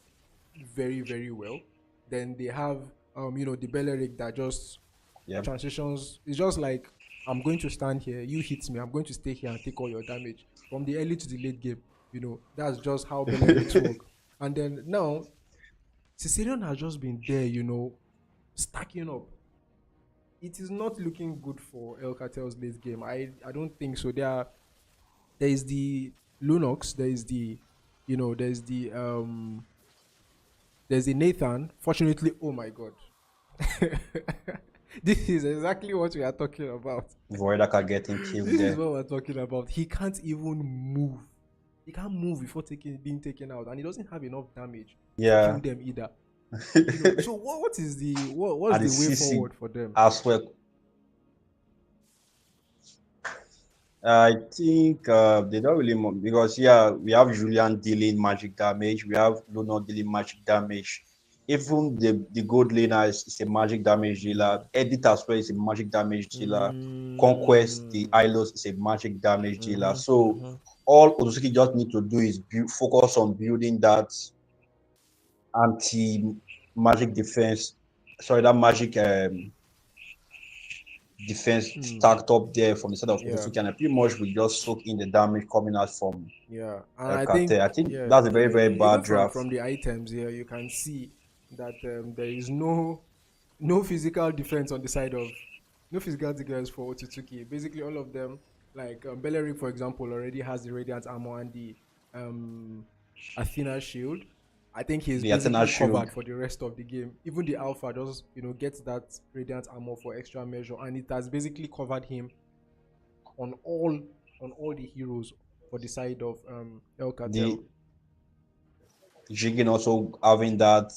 H: very, very well. Then they have the Belleric that just transitions. It's just like, I'm going to stand here, you hit me, I'm going to stay here and take all your damage. From the early to the late game, that's just how Bellerics work. And then now, Sicilian has just been there, stacking up. It is not looking good for El Cartel's late game. I don't think so. There is the Lunox, there's the Nathan. Fortunately, oh my god. This is exactly what we are talking about.
G: Voidaka getting killed
H: This
G: there.
H: is what we're talking about. He can't even move. He can't move before being taken out, and he doesn't have enough damage to kill them either. So what's the way forward for them?
G: As well. I think they don't really because we have Julian dealing magic damage, we have Luno dealing magic damage. Even the gold laner is a magic damage dealer. Edit as well is a magic damage dealer. Conquest, the Ilos is a magic damage dealer. So all Otutsuki just need to do is focus on building that anti-magic defense. Sorry, that magic defense stacked up there from the side of Otutsuki, and pretty much we just soak in the damage coming out from
H: and
G: I think that's a very, very bad draft.
H: From the items here, you can see that there is no physical defense on the side of no physicality guys for Otutsuki. Basically, all of them, like Bellery, for example, already has the Radiant Armor and the um, Athena Shield. I think he's
G: The Athena
H: basically
G: shield.
H: covered for the rest of the game. Even the Alpha does, gets that Radiant Armor for extra measure, and it has basically covered him on all the heroes for the side of El Cartel.
G: The Jigen also having that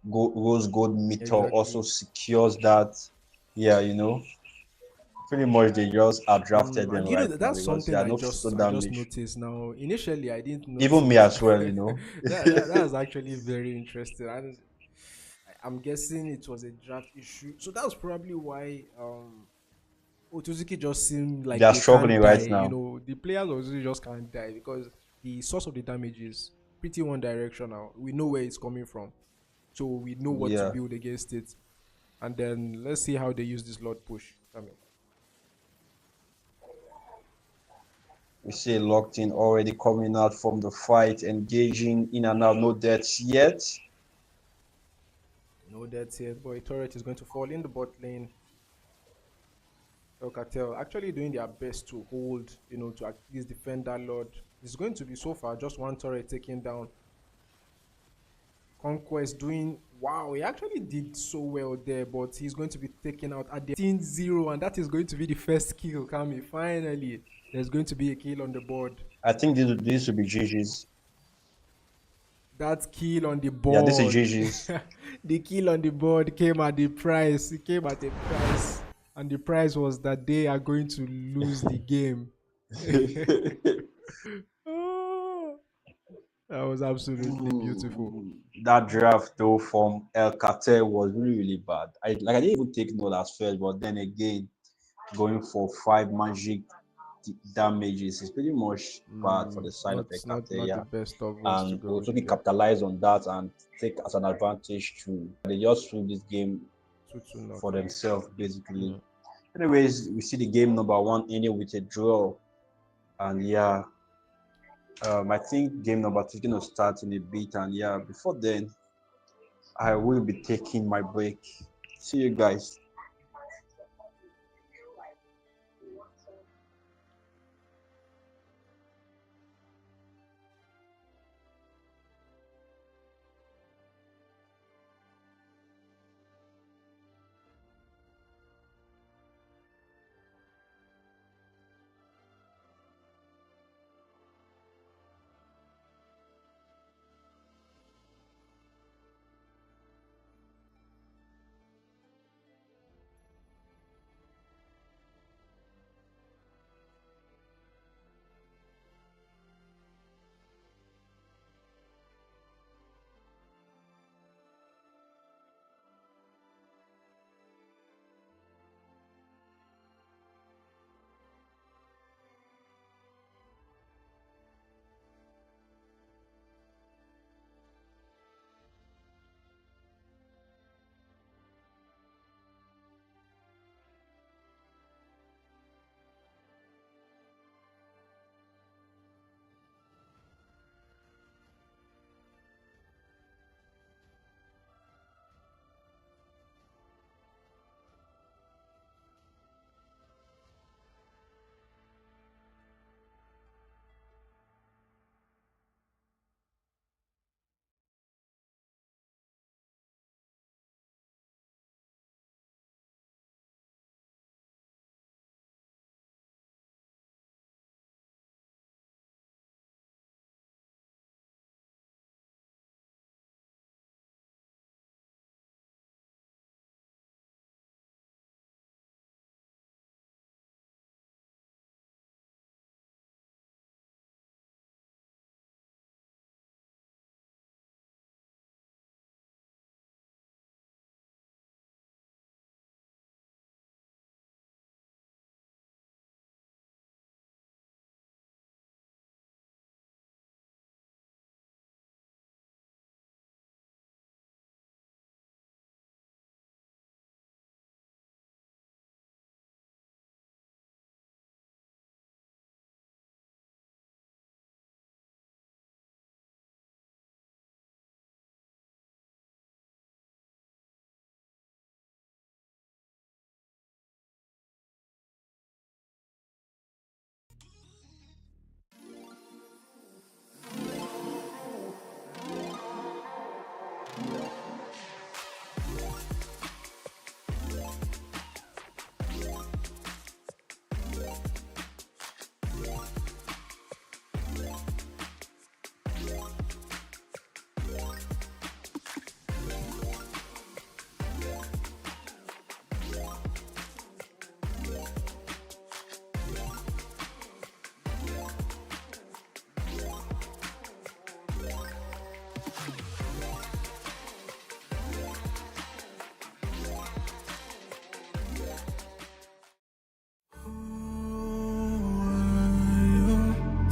G: rose gold meter also
H: Exactly.
G: secures that. Yeah, pretty much they just are drafted them
H: And
G: right now
H: that's
G: because they
H: something
G: are
H: I
G: no physical
H: just
G: damage.
H: noticed now. Initially, I didn't
G: Even me
H: notice.
G: as well.
H: That's actually very interesting, and I'm guessing it was a draft issue. So that was probably why Otutsuki just seemed
G: They
H: like
G: are
H: they can't
G: struggling
H: die.
G: right now.
H: The players also just can't die because the source of the damage is pretty one directional. We know where it's coming from, so we know what to
G: Yeah.
H: build against it. And then let's see how they use this Lord push. I mean,
G: We see locked in already coming out from the fight, engaging in and out, no deaths yet.
H: no deaths yet, boy. Turret is going to fall in the bot lane. El Cartel actually doing their best to hold, to at least defend that Lord. It's going to be so far just one turret taken down. Conquest doing wow, he actually did so well there, but he's going to be taken out at the 15-0, and that is going to be the first kill. Kami, finally, there's going to be a kill on the board.
G: I think this will be GG's.
H: That kill on the
G: Yeah, this is
H: board,
G: GG's.
H: the kill on the board came at the price. It came at a price, and the price was that they are going to lose the game. Oh, that was absolutely beautiful.
G: That draft though from El Cartel was really really bad. I didn't even take note as first, but then again, going for 5 magic damages is pretty much bad for the side of
H: Not
G: El
H: not
G: Cartel.
H: not the
G: Yeah,
H: best of ways to
G: and
H: go.
G: also
H: Yeah,
G: capitalize on that and take as an advantage to they just win this game
H: 2-2
G: for
H: knockout.
G: themselves basically.
H: Mm.
G: Anyways, we see the game number one ending with a draw, and yeah, I think game number two is gonna start in a bit, and yeah, before then, I will be taking my break. See you guys.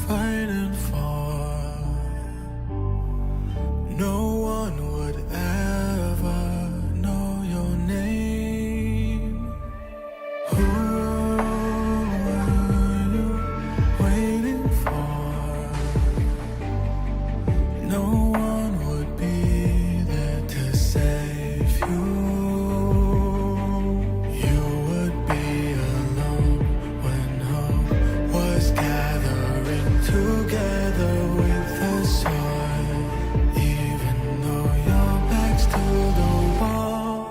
A: Fighting for no one would ever know your name. Who were you waiting for? No one would be there to save you. You would be alone when hope was gathering together with the sun, even though your back's to the wall.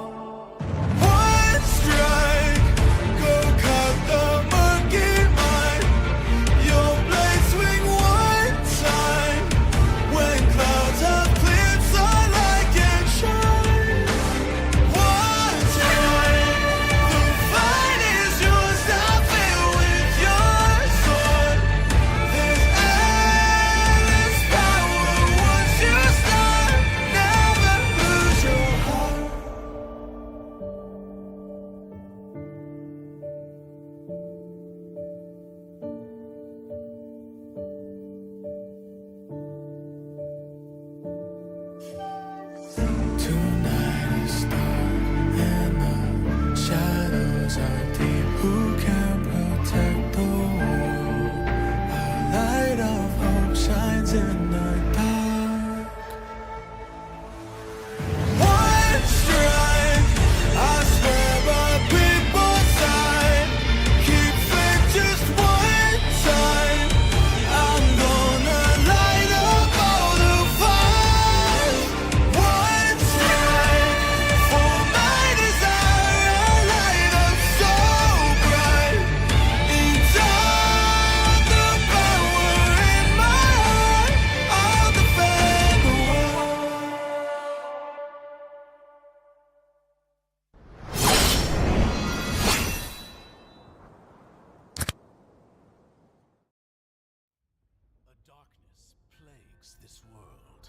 A: One strike, go cut the murky mind. Your blade swing one time. When clouds have cleared, sunlight can shine. One time, the fight is yours. Now fill with your sword. There's endless power once you start. Never lose your heart. Tonight is dark and the shadows are deep. Who can protect the world? A light of hope shines in the dark. One strike, I swear by people's side. Keep faith just one time. I'm gonna light up all the fires. One strike for my desire, a light up so bright. Inside the power in my heart, I'll defend the world.
B: A darkness plagues this world,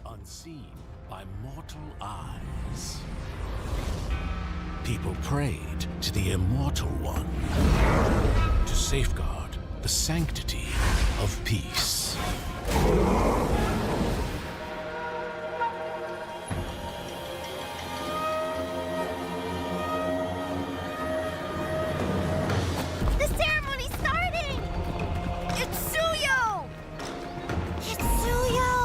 B: unseen by mortal eyes. People prayed to the Immortal One to safeguard the sanctity of peace.
C: The ceremony's starting! It's Suyo! It's Suyo!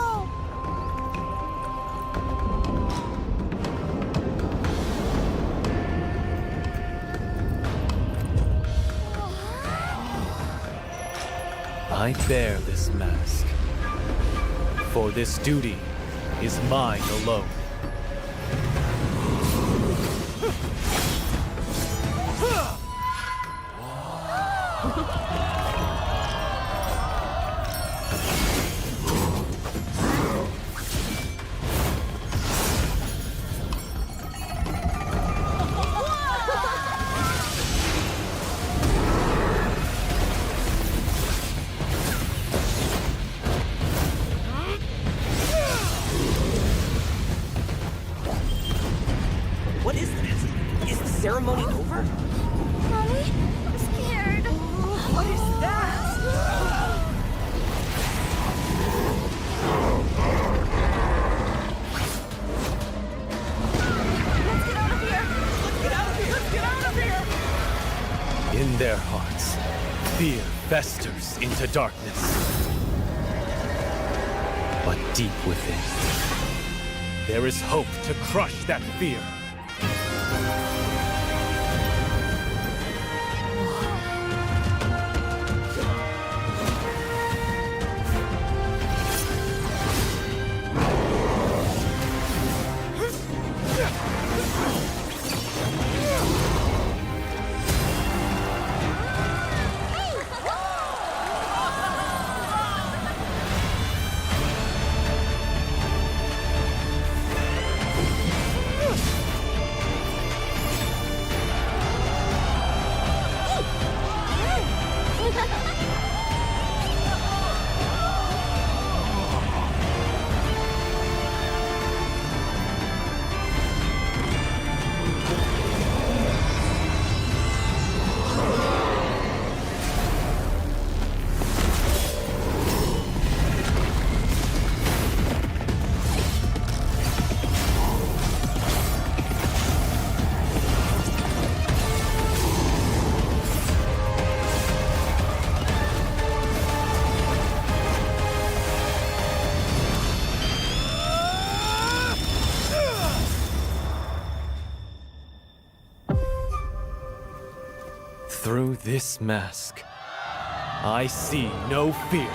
D: I bear this mask, for this duty is mine alone.
F: What is this? Is the ceremony over?
C: Mommy, I'm scared.
F: What is that?
C: Let's get out of here!
F: Let's get out of here! Let's get out of here!
D: In their hearts, fear festers into darkness. But deep within, there is hope to crush that fear. Through this mask, I see no fear.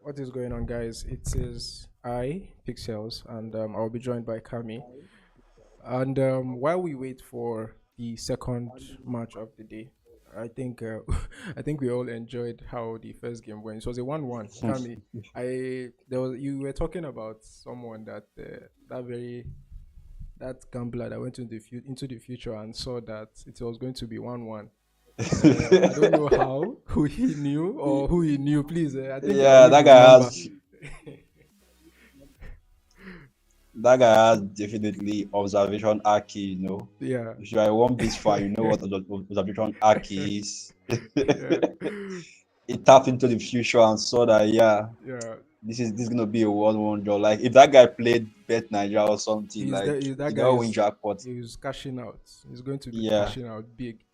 H: What is going on, guys? It is I, Pixels, and I'll be joined by Kami. And while we wait for the second match of the day, I think I think we all enjoyed how the first game went. It was a 1-1. Kami, you were talking about someone that that gambler that went into the future and saw that it was going to be 1-1. I don't know how, who he knew or who he knew. Please, I think
G: Yeah, that guy
H: remember.
G: has that guy has definitely observation Aki, you know.
H: Yeah,
G: If you are a one piece fan, you know what observation Aki is.
H: yeah,
G: He tapped into the future and saw that
H: yeah.
G: this is gonna be a world draw. Like if that guy played Bet Nigeria or something, like
H: That
G: he
H: guy
G: don't win jackpot.
H: is cashing out. He's going to be
G: Yeah,
H: cashing out big.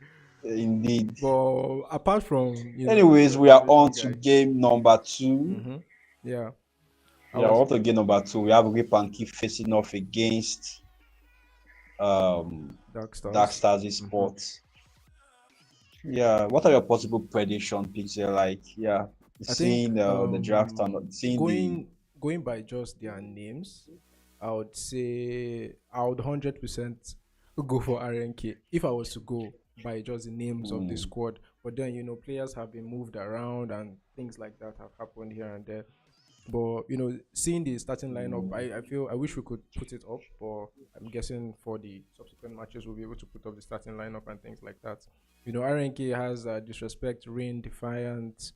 G: indeed.
H: But apart from
G: Anyways,
H: the
G: we are
H: observation
G: on to
H: guy,
G: game number 2.
H: yeah, I
G: Yeah,
H: was
G: on to game number 2. We have Rip and Keep facing off against
H: Darkstars.
G: Darkstars Sports. Yeah, what are your possible prediction, Pixel? Like, yeah,
H: I think
G: seeing the draft and seeing the
H: going by just their names, I would say I would 100% go for RNK if I was to go by just the names of the squad. But then players have been moved around and things like that have happened here and there. But seeing the starting lineup, I wish we could put it up, but I'm guessing for the subsequent matches we'll be able to put up the starting lineup and things like that. RNK has Disrespect, Rain, Defiant,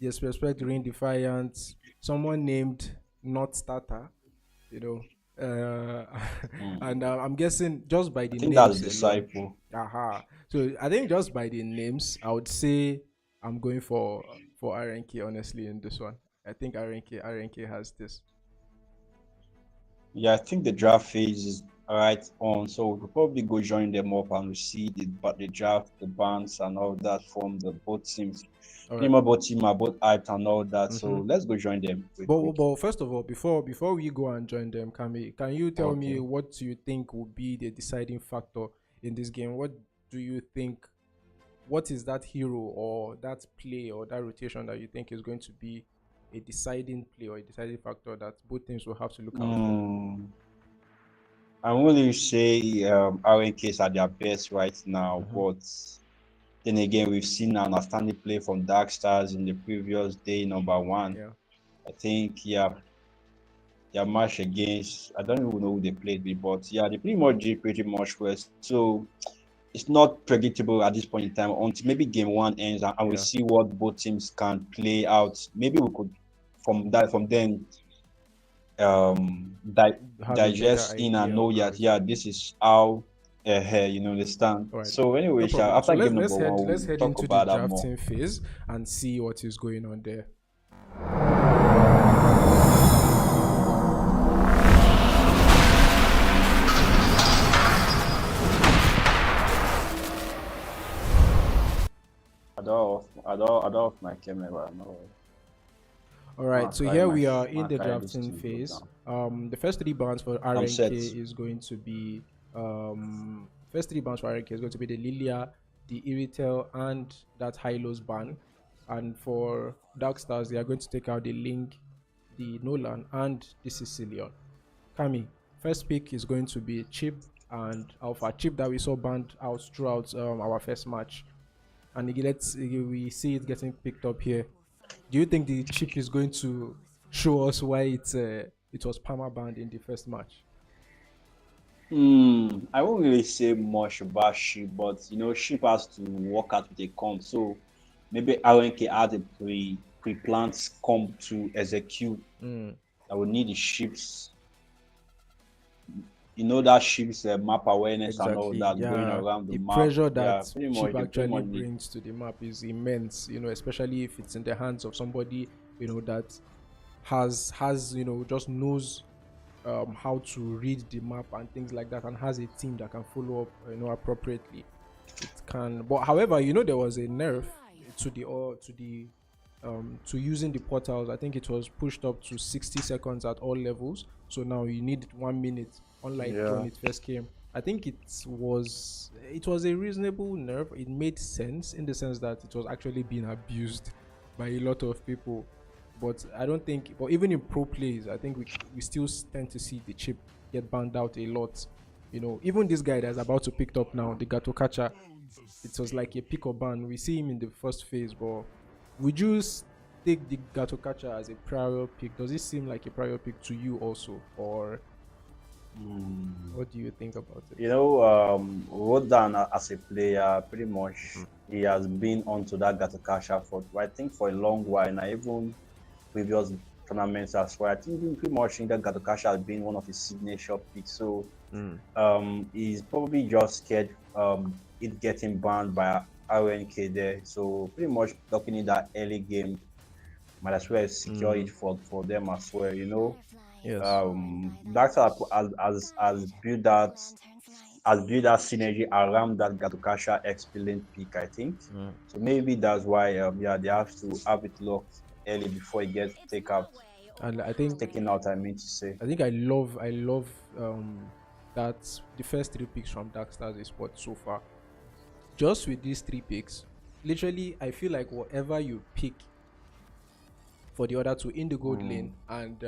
H: Disrespect, Rain, Defiant, someone named Not Starter, and I'm guessing just by the
G: I think
H: names
G: that's
H: alone.
G: Disciple.
H: So I think just by the names, I would say I'm going for RNK honestly in this one. I think RNK has this.
G: Yeah, I think the draft phase is right on, so we'll probably go join them up and we'll see the draft, the bands and all that from the both teams.
H: All right.
G: Both teams are both hyped and all that, so let's go join them.
H: But first of all, before we go and join them, Kami, can you tell me
G: Okay.
H: what you think will be the deciding factor in this game? What do you think? What is that hero or that play or that rotation that you think is going to be a deciding play or a deciding factor that both teams will have to look out for?
G: I'm willing to say RNKs are their best right now, but then again, we've seen an outstanding play from Darkstars in the previous day, number 1.
H: Yeah.
G: I think, their match against, I don't even know who they played with, but yeah, they pretty much well. So it's not predictable at this point in time until maybe game 1 ends and we see what both teams can play out. Maybe we could from then digest in and know that this is how You understand?
H: All right,
G: So anyway,
H: no problem. So
G: after
H: let's
G: game number one,
H: let's
G: we'll
H: head
G: talk
H: into the
G: about that more.
H: drafting phase and see what is going on there.
G: I don't off my camera. No,
H: All right, so
G: carry
H: here
G: my
H: we are in the
G: carry this
H: drafting
G: thing go
H: phase.
G: down.
H: The first three bands for
G: I'm
H: RNK
G: set.
H: is going to be first three bands for RNK is going to be the Lilia, the Iritel, and that Hylos band. And for Darkstars, they are going to take out the Link, the Nolan, and the Sicilian. Kami, first pick is going to be Chip and Alpha. Chip that we saw banned out throughout our first match, and we see it getting picked up here. Do you think the chip is going to show us why it was perma banned in the first match?
G: I won't really say much about Sheep, but Sheep has to work out with a comp. So maybe RNK had a pre-planned comp to execute. I would need the Sheep's, that Sheep's map awareness and all
H: Exactly.
G: that going
H: Yeah,
G: around the
H: the
G: map.
H: pressure
G: Yeah,
H: that
G: pretty
H: chip
G: much. They pretty
H: actually
G: much need.
H: brings to the map is immense. Especially if it's in the hands of somebody that has just knows how to read the map and things like that, and has a team that can follow up appropriately. It can, but however, there was a nerf to to using the portals. I think it was pushed up to 60 seconds at all levels, so now you need 1 minute, unlike when it first came. I think it was a reasonable nerf. It made sense in the sense that it was actually being abused by a lot of people. But I don't think, but even in pro plays, I think we still tend to see the chip get banned out a lot. Even this guy that's about to pick up now, the Gato Catcher, it was like a pick or ban. We see him in the first phase, but would you take the Gato Catcher as a prior pick? Does it seem like a prior pick to you also, or what do you think about it?
G: Rodan as a player, pretty much he has been onto that Gato Kasha for I think for a long while, and even previous tournaments as well. I think pretty much that Gato Kasha has been one of his signature picks. So he's probably just scared it getting banned by RNK there. So pretty much talking in that early game, might as well secure it for them as well.
H: Yes.
G: Darkstars has built that synergy around that Gatukasha excellent pick, I think. So maybe that's why they have to have it locked early before it gets taken out.
H: And I think
G: Taken out, I mean to say.
H: I think I love that the first three picks from Darkstars is what so far. Just with these three picks, literally I feel like whatever you pick for the other two in the gold lane and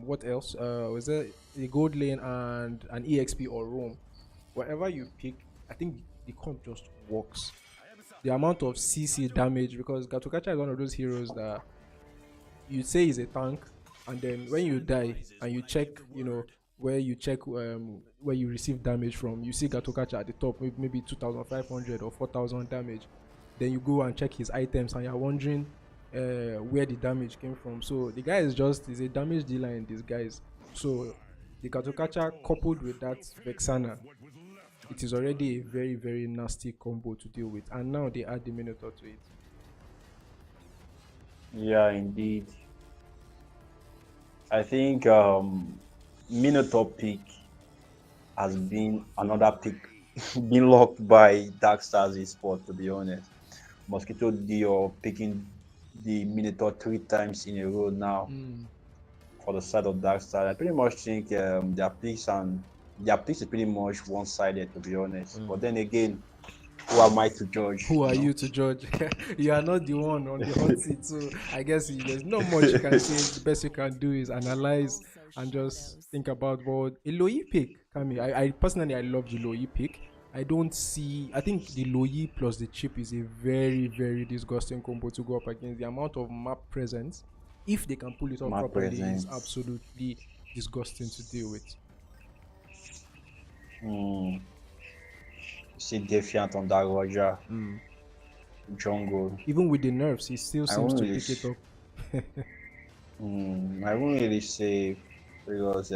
H: what else? Was there the gold lane and an EXP or roam? Whatever you pick, I think the comp just works. The amount of CC damage, because Gatokacha is one of those heroes that you say is a tank, and then when you die and you check, where you receive damage from, you see Gatokacha at the top, maybe 2,500 or 4,000 damage. Then you go and check his items and you're wondering where the damage came from. So the guy is a damage dealer in disguise. So the Gatokacha coupled with that Vexana, it is already a very, very nasty combo to deal with. And now they add the Minotaur to it.
G: Yeah, indeed. I think Minotaur pick has been another pick being locked by Darkstars Esports, to be honest. Mosquito Dio picking the Minotaur 3 times in a row now for the side of Darkstar. I pretty much think their picks is pretty much one-sided, to be honest. But then again, who am I to judge?
H: Who are you to judge? You are not the one on the hot seat, so I guess there's not much you can say. The best you can do is analyze and just think about what a Loi pick. Kami, I personally I love the Loi pick. I think the Loi plus the chip is a very, very disgusting combo to go up against. The amount of map presence, if they can pull it off properly, is absolutely disgusting to deal with.
G: See Defiant on that Roger. Jungle.
H: Even with the nerfs, he still seems to pick it up.
G: I won't really say because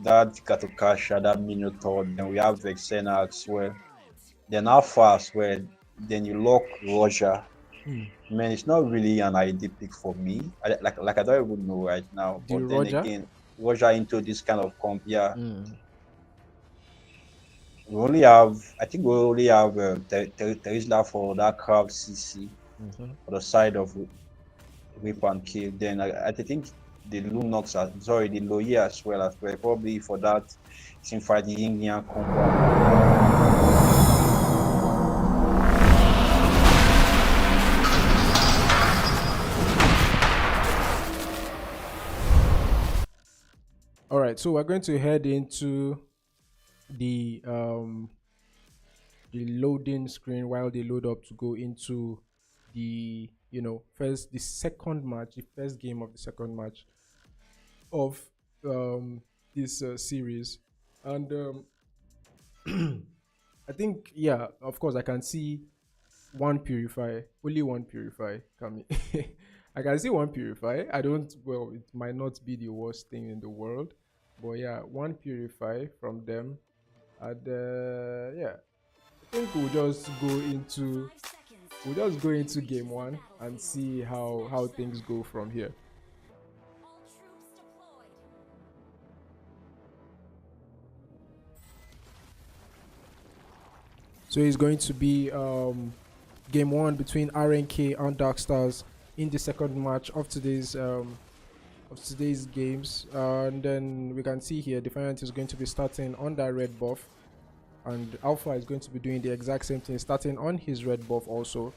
G: That Katokasha, that Minotaur, then we have Vexena as well. Then Alpha as well. Then you lock Roger. Man, it's not really an ID pick for me. Like I don't even know right now.
H: The
G: But then
H: Roger.
G: again, Roger into this kind of comp, yeah. We only have, I think we only have Terisla for that crowd CC for the side of Whip and Kill. Then I think the Lunox, sorry, the Loye as well, probably for that team fight the Yin Yang combo.
H: All right, so we're going to head into the loading screen while they load up to go into the the second match, the first game of the second match of this series. And I think, yeah, of course I can see only one purify coming. I can see one purify. I don't, well, it might not be the worst thing in the world, but yeah, one purify from them. And yeah, I think we'll just go into game one and see how things go from here. So it's going to be game one between RNK and Darkstars in the second match of today's games. And then we can see here Defiant is going to be starting on that red buff, and Alpha is going to be doing the exact same thing, starting on his red buff also.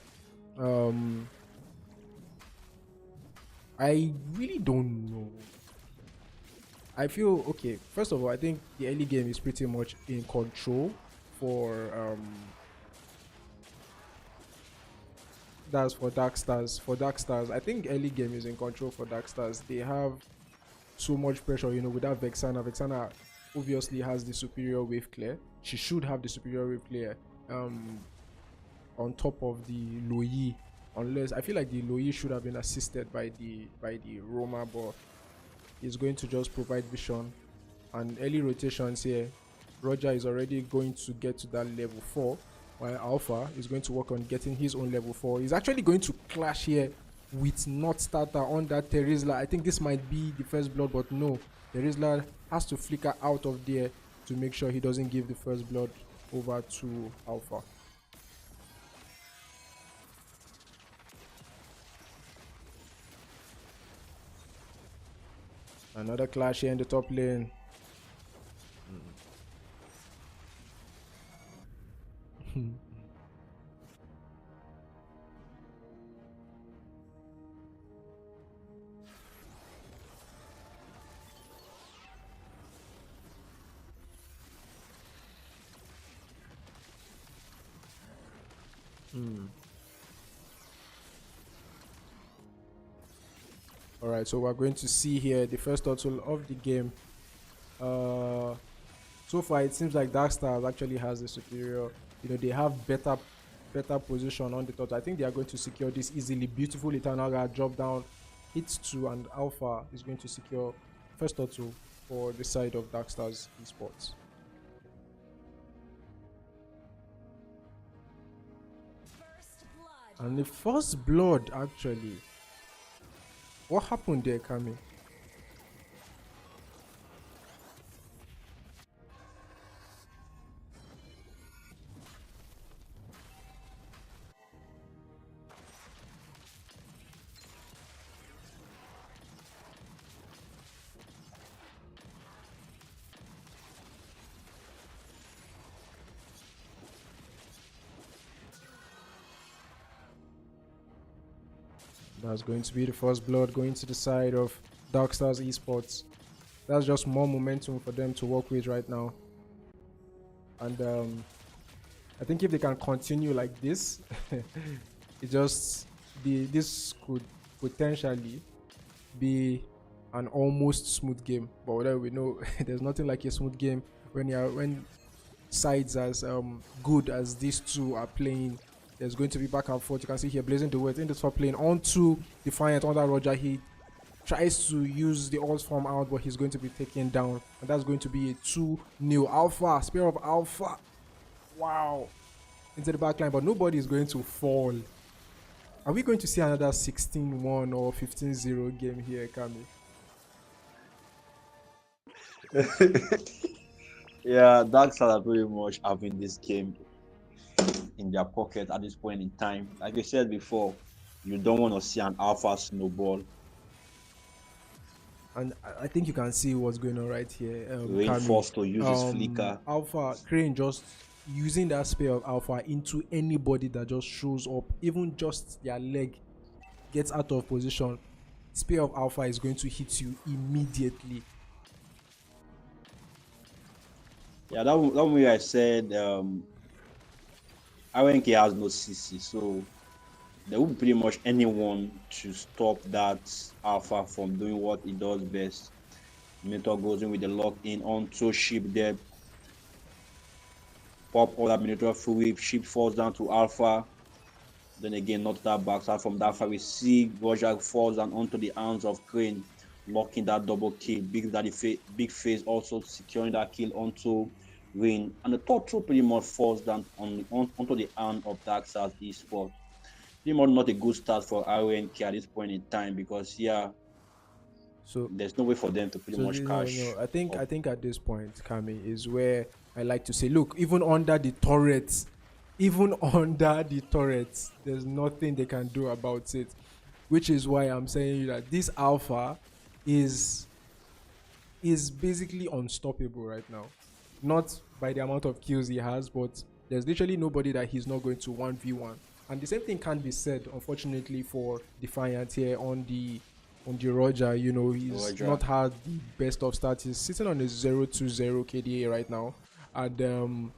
H: I really don't know. I feel okay. First of all, I think the early game is pretty much in control for that's for Darkstars. For Darkstars, I think early game is in control for Darkstars. They have so much pressure, without Vexana. Vexana obviously has the superior wave clear. She should have the superior wave clear on top of the Loyi, unless I feel like the Loyi should have been assisted by the Roma, but he's going to just provide vision and early rotations here. Roger is already going to get to that level 4, while Alpha is going to work on getting his own level 4. He's actually going to clash here with Not Starter on that Terizla. I think this might be the first blood, but no. Terizla has to flicker out of there to make sure he doesn't give the first blood over to Alpha. Another clash here in the top lane. All right, so we're going to see here the first turtle of the game. So far it seems like Darkstars actually has the superior. They have better position on the turtle. I think they are going to secure this easily. Beautiful Eternal Guard drop down, hits 2, and Alpha is going to secure first turtle for the side of Darkstars Esports. And the first blood, actually. What happened there, Kami? That's going to be the first blood going to the side of Darkstars Esports. That's just more momentum for them to work with right now. And I think if they can continue like this, this could potentially be an almost smooth game. But whatever, we know there's nothing like a smooth game when sides as good as these two are playing. There's going to be back and forth. You can see here Blazing the West in the top lane onto Defiant on that Roger. He tries to use the alt form out, but he's going to be taken down, and that's going to be a 2-0 Alpha. Spear of Alpha. Wow. Into the back line, but nobody is going to fall. Are we going to see another 16-1 or 15-0 game here, Kami?
G: Yeah, Darkstars are pretty much having this game in their pocket at this point in time. Like I said before, you don't want to see an alpha snowball.
H: And I think you can see what's going on right here.
G: Reinforced to use his flicker.
H: Alpha Crane just using that spear of Alpha into anybody that just shows up, even just their leg gets out of position. Spear of Alpha is going to hit you immediately.
G: Yeah, that way I said RNK has no CC, so there will be pretty much anyone to stop that Alpha from doing what he does best. Minotaur goes in with the lock in onto ship there. Pop all that Minotaur free, ship falls down to Alpha. Then again, not that backside from that far. We see Roger falls down onto the arms of Crane, locking that double kill. Big face also securing that kill onto Rain. And the top two pretty much falls down onto the arm of Darkstars Esports. Pretty much not a good start for RNK at this point in time, because
H: so
G: there's no way for them to pretty much cash.
H: No. I think at this point, Kami, is where I like to say, look, even under the turrets, there's nothing they can do about it. Which is why I'm saying that this Alpha is basically unstoppable right now. Not by the amount of kills he has, but there's literally nobody that he's not going to 1v1. And the same thing can't be said, unfortunately, for Defiant here on the Roger. You know, he's not had the best of stats. He's sitting on a 0-2-0 KDA right now. And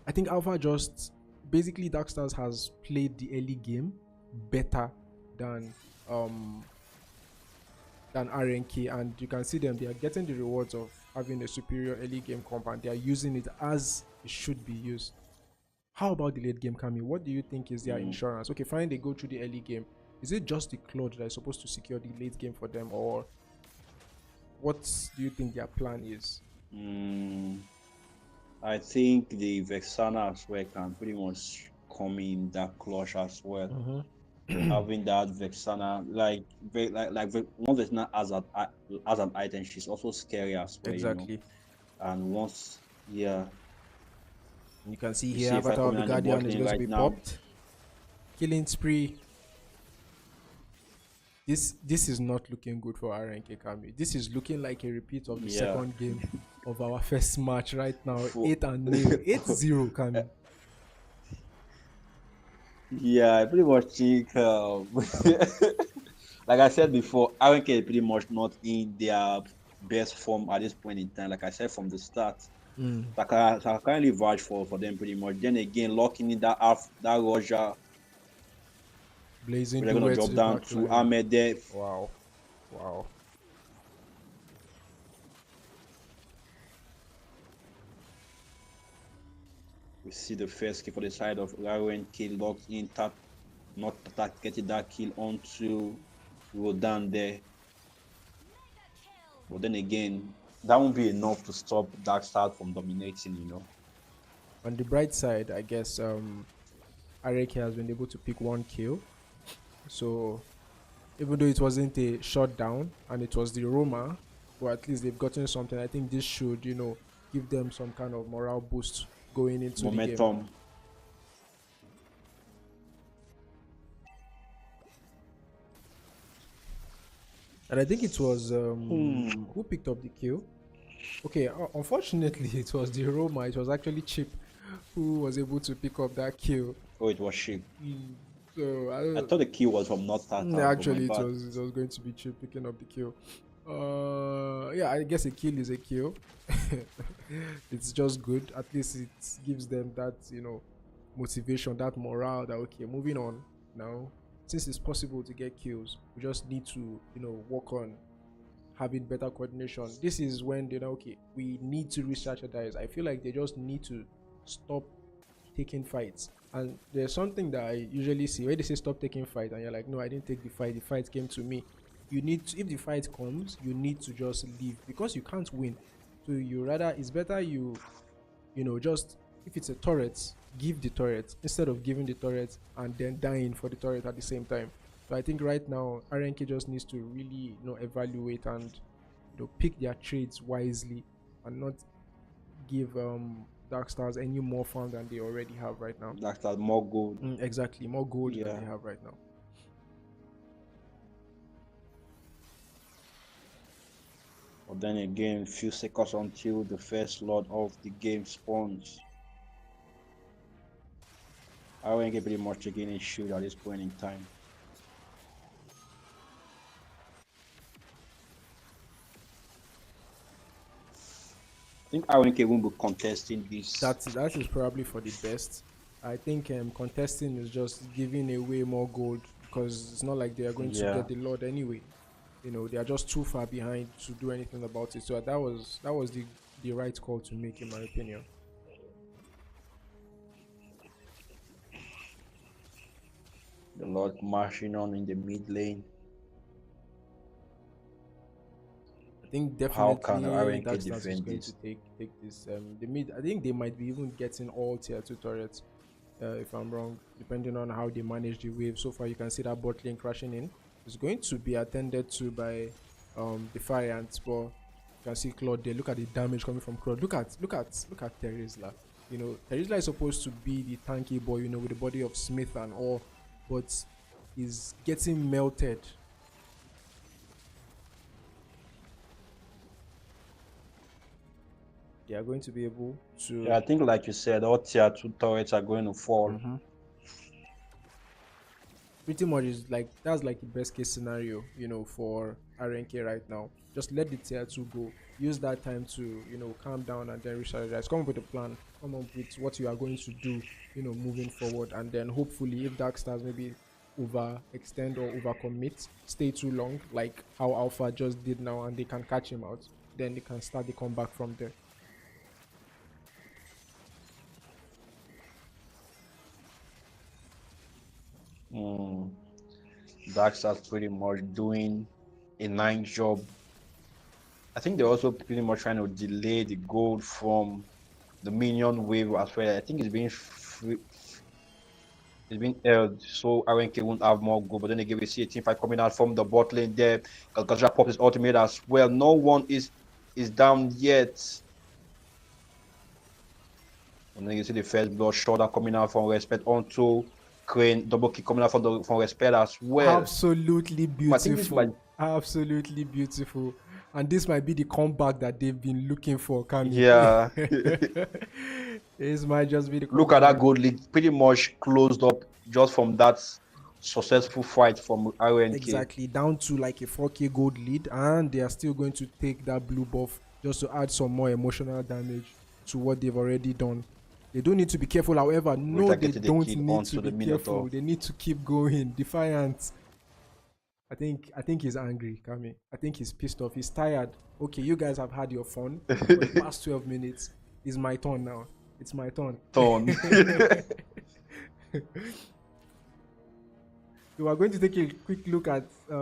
H: I think Alpha just basically Darkstars has played the early game better than RNK, and you can see them, they are getting the rewards of having a superior early game comp, and they are using it as it should be used. How about the late game, Kami? What do you think is their insurance? Okay, fine, they go through the early game. Is it just the Claude that is supposed to secure the late game for them, or what do you think their plan is?
G: I think the Vexana as well can pretty much come in that clutch as well. Having that Vexana, like one Vexana as an item, she's also scary as well.
H: Exactly.
G: You know? And once, yeah.
H: You can see here, Avatar of the Guardian is going to be popped. Killing spree. This is not looking good for RNK, Kami. This is looking like a repeat of the second game of our first match right now. 8-0, Kami.
G: Yeah, I pretty much think, like I said before, RNK is pretty much not in their best form at this point in time. Like I said from the start, I currently vouch for them pretty much. Then again, locking in that Roger,
H: blazing.
G: They're gonna drop down to Ahmed there.
H: Wow.
G: We see the first kill for the side of RNK locked in, getting that kill onto Rodan there. But then again, that won't be enough to stop Darkstars from dominating, you know.
H: On the bright side, I guess RNK has been able to pick one kill. So even though it wasn't a shutdown and it was the Roma, but at least they've gotten something. I think this should, you know, give them some kind of morale boost going into
G: momentum.
H: The game. And I think it was who picked up the kill. Okay, unfortunately it was the Roma. It was actually Chip who was able to pick up that kill.
G: Oh, it was Chip.
H: So
G: I thought the kill was from not that.
H: Actually, it was going to be Chip picking up the kill. Yeah, I guess a kill is a kill. It's just good. At least it gives them that, you know, motivation, that morale that, okay, moving on now. Since it's possible to get kills, we just need to, you know, work on having better coordination. This is when they know, okay, we need to re-strategize. I feel like they just need to stop taking fights. And there's something that I usually see where they say stop taking fight, and you're like, no, I didn't take the fight came to me. you need to, if the fight comes, you need to just leave because you can't win. So you rather, it's better just, if it's a turret, give the turret instead of giving the turret and then dying for the turret at the same time. So I think right now RNK just needs to really evaluate and pick their trades wisely and not give Darkstars any more fun than they already have right now.
G: Darkstars more gold.
H: Exactly, more gold than they have right now.
G: But then again, few seconds until the first lord of the game spawns. I won't get pretty much taking a shoot at this point in time. I think RNK won't be contesting this.
H: That is probably for the best. I think contesting is just giving away more gold because it's not like they are going to get the Lord anyway. They are just too far behind to do anything about it. So that was the right call to make, in my opinion.
G: The Lord marching on in the mid lane.
H: I think
G: How can
H: definitely
G: RNK
H: Darkstars is
G: defend
H: going
G: this?
H: to take this. The mid. I think they might be even getting all tier 2 turrets, if I'm wrong, depending on how they manage the wave. So far, you can see that bot lane crashing in. It's going to be attended to by Defiant, but you can see Claude there. Look at the damage coming from Claude. Look at Terizla. Terizla is supposed to be the tanky boy, with the body of Smith and all, but he's getting melted. They are going to be able to.
G: Yeah, I think like you said, all tier 2 turrets are going to fall.
H: Pretty much is like that's like the best case scenario, for RNK right now. Just let the tier 2 go. Use that time to, calm down and then re-strategize. Come up with a plan. Come up with what you are going to do, moving forward. And then hopefully if Darkstars maybe overextend or overcommit, stay too long, like how Alpha just did now, and they can catch him out, then they can start the comeback from there.
G: Darkstars pretty much doing a nice job. I think they're also pretty much trying to delay the gold from the minion wave as well. I think it's being held so RNK won't have more gold. But then again, we see a team fight coming out from the bot lane there. Gazra pops his ultimate as well. No one is down yet. And then you see the first blood shot coming out from Respect onto Crane, double kick coming out from Respect as well.
H: Absolutely beautiful. Absolutely beautiful. And this might be the comeback that they've been looking for, Kami.
G: Yeah.
H: This might just be the comeback.
G: Look at that gold league pretty much closed up just from that successful fight from RNK.
H: Exactly, down to like a 4k gold lead, and they are still going to take that blue buff just to add some more emotional damage to what they've already done. They don't need to be careful, however. No, they don't need to be careful. They need to keep going. Defiant. I think he's angry, Kami. I think he's pissed off. He's tired. Okay, you guys have had your fun for the past 12 minutes. It's my turn now. It's my turn.
G: So
H: we are going to take a quick look at I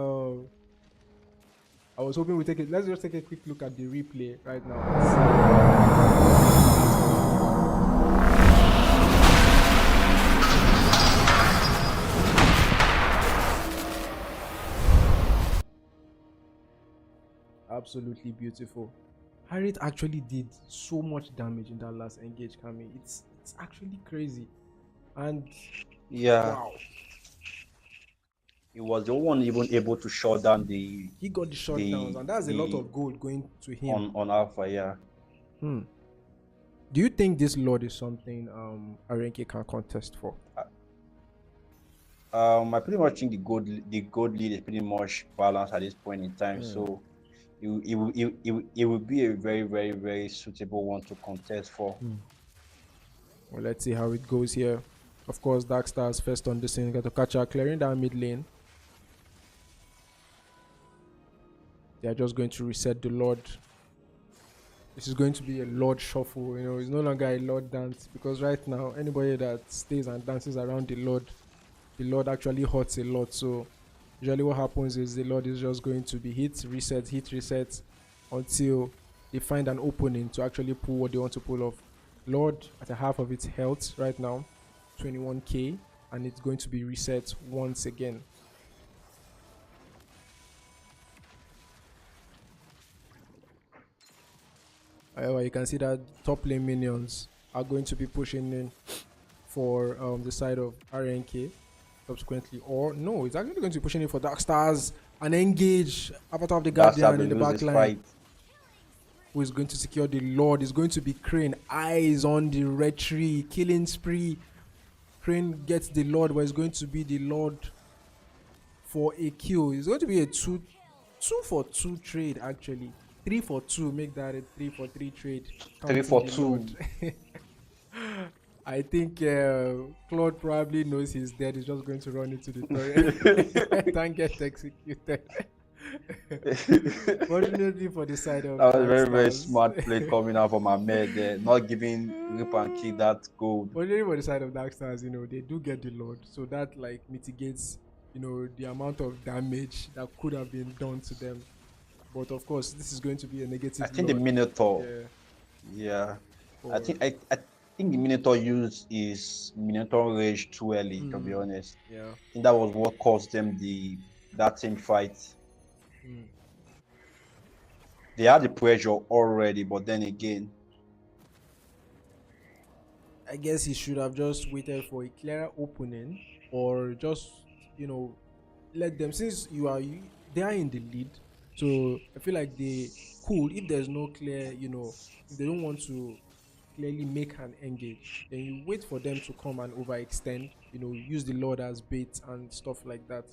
H: was hoping we take it. Let's just take a quick look at the replay right now. Absolutely beautiful. Harriet actually did so much damage in that last engage, Kami. It's actually crazy. And
G: yeah,
H: wow.
G: He was the one even able to shut down
H: He got the shutdowns, and that's a lot of gold going to him.
G: On Alpha, yeah.
H: Do you think this Lord is something RNK can contest for?
G: I pretty much think the gold lead is pretty much balanced at this point in time. So it would be a very, very, very suitable one to contest for.
H: Well, let's see how it goes here. Of course, Darkstars first on the scene. Got to catch her clearing down mid lane. They are just going to reset the Lord. This is going to be a Lord shuffle. It's no longer a Lord dance, because right now anybody that stays and dances around the Lord actually hurts a lot. So Usually, what happens is the Lord is just going to be hit, reset until they find an opening to actually pull what they want to pull off. Lord at a half of its health right now, 21k, and it's going to be reset once again. However, you can see that top lane minions are going to be pushing in for the side of RNK subsequently, or no, it's actually going to be pushing in for Darkstars and engage Avatar of the Guardian in the back line. Who is going to secure the Lord? Is going to be Crane. Eyes on the red tree, killing spree. Crane gets the Lord, but it's going to be the Lord for a kill. It's going to be a 2-for-2 trade actually. 3-for-2, make that a 3-for-3 trade.
G: 3-for-2.
H: I think Claude probably knows he's dead. He's just going to run into the turret and get executed. Fortunately for the side of
G: that was very, very
H: Darkstars.
G: smart play coming out from Ahmed there, not giving Rip and Key that gold.
H: Fortunately for the side of Darkstars, they do get the Lord, so that like mitigates, the amount of damage that could have been done to them. But of course, this is going to be a negative.
G: I think
H: Lord.
G: the Minotaur. Yeah. I think the Minotaur use is Minotaur Rage too early, to be honest.
H: Yeah.
G: I think that was what caused them that team fight. They had the pressure already, but then again,
H: I guess he should have just waited for a clearer opening, or just let them, since they are in the lead. So I feel like they could, if there's no clear, if they don't want to clearly make an engage, then you wait for them to come and overextend, use the Lord as bait and stuff like that.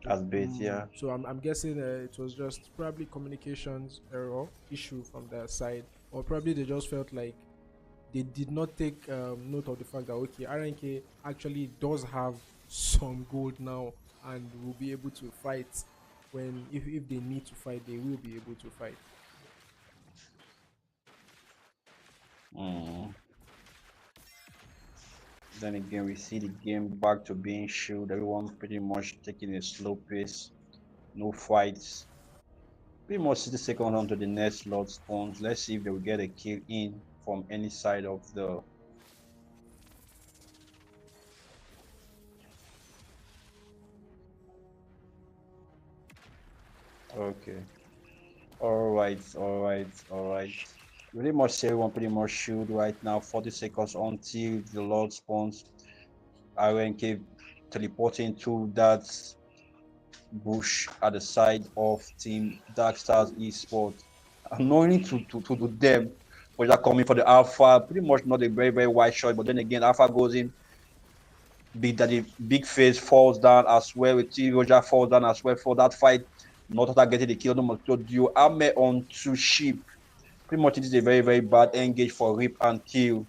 G: As bait, yeah.
H: So I'm guessing it was just probably communications error issue from their side, or probably they just felt like they did not take note of the fact that okay, RNK actually does have some gold now and will be able to fight when if they need to fight, they will be able to fight.
G: Then again, we see the game back to being chilled. Everyone pretty much taking a slow pace, no fights. Pretty much 60 seconds onto the next Lord spawns. Let's see if they will get a kill in from any side of the. Okay. All right. Pretty much everyone pretty much shoot right now. 40 seconds until the Lord spawns. RNK teleporting to that bush at the side of Team Darkstars Esports. Annoying to them, but they're coming for the Alpha. Pretty much not a very, very wide shot, but then again, Alpha goes in. Big face falls down as well. With T. Roger falls down as well for that fight. Not that getting the kill, no more duo. Arme on 2 sheep. Pretty much it is a very, very bad engage for Rip and Kill.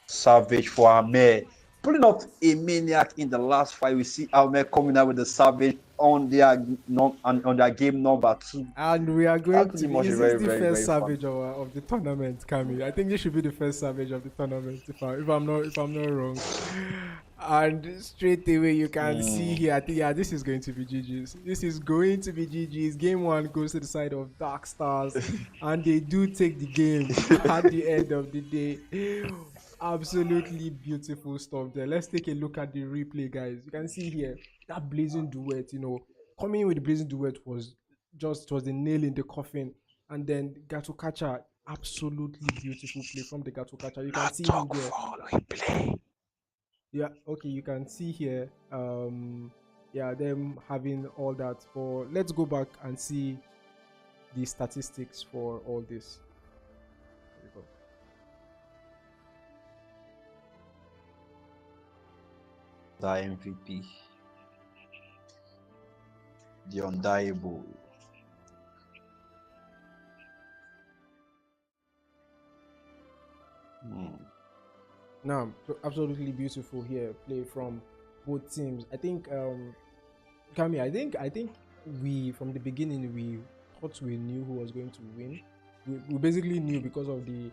G: Savage for Arme. Pulling off a maniac in the last fight. We see Arme coming out with the Savage on their game number 2.
H: And we are going to be
G: the
H: first Savage of the tournament, Kami. I think this should be the first Savage of the tournament, if I'm not wrong. And straight away you can see here, I think this is going to be GG's. This is going to be GG's. Game 1 goes to the side of Darkstars, and they do take the game at the end of the day. Absolutely beautiful stuff there. Let's take a look at the replay, guys. You can see here that blazing duet, coming in with the blazing duet was the nail in the coffin. And then Gato Kacha, absolutely beautiful play from the Gato Kacha. You can see him there. Yeah, okay, you can see here them having all that. For let's go back and see the statistics for all this. There we go.
G: The MVP, the undieable.
H: Now, absolutely beautiful here play from both teams. I think, Kami, I think we from the beginning we thought we knew who was going to win. We basically knew because of the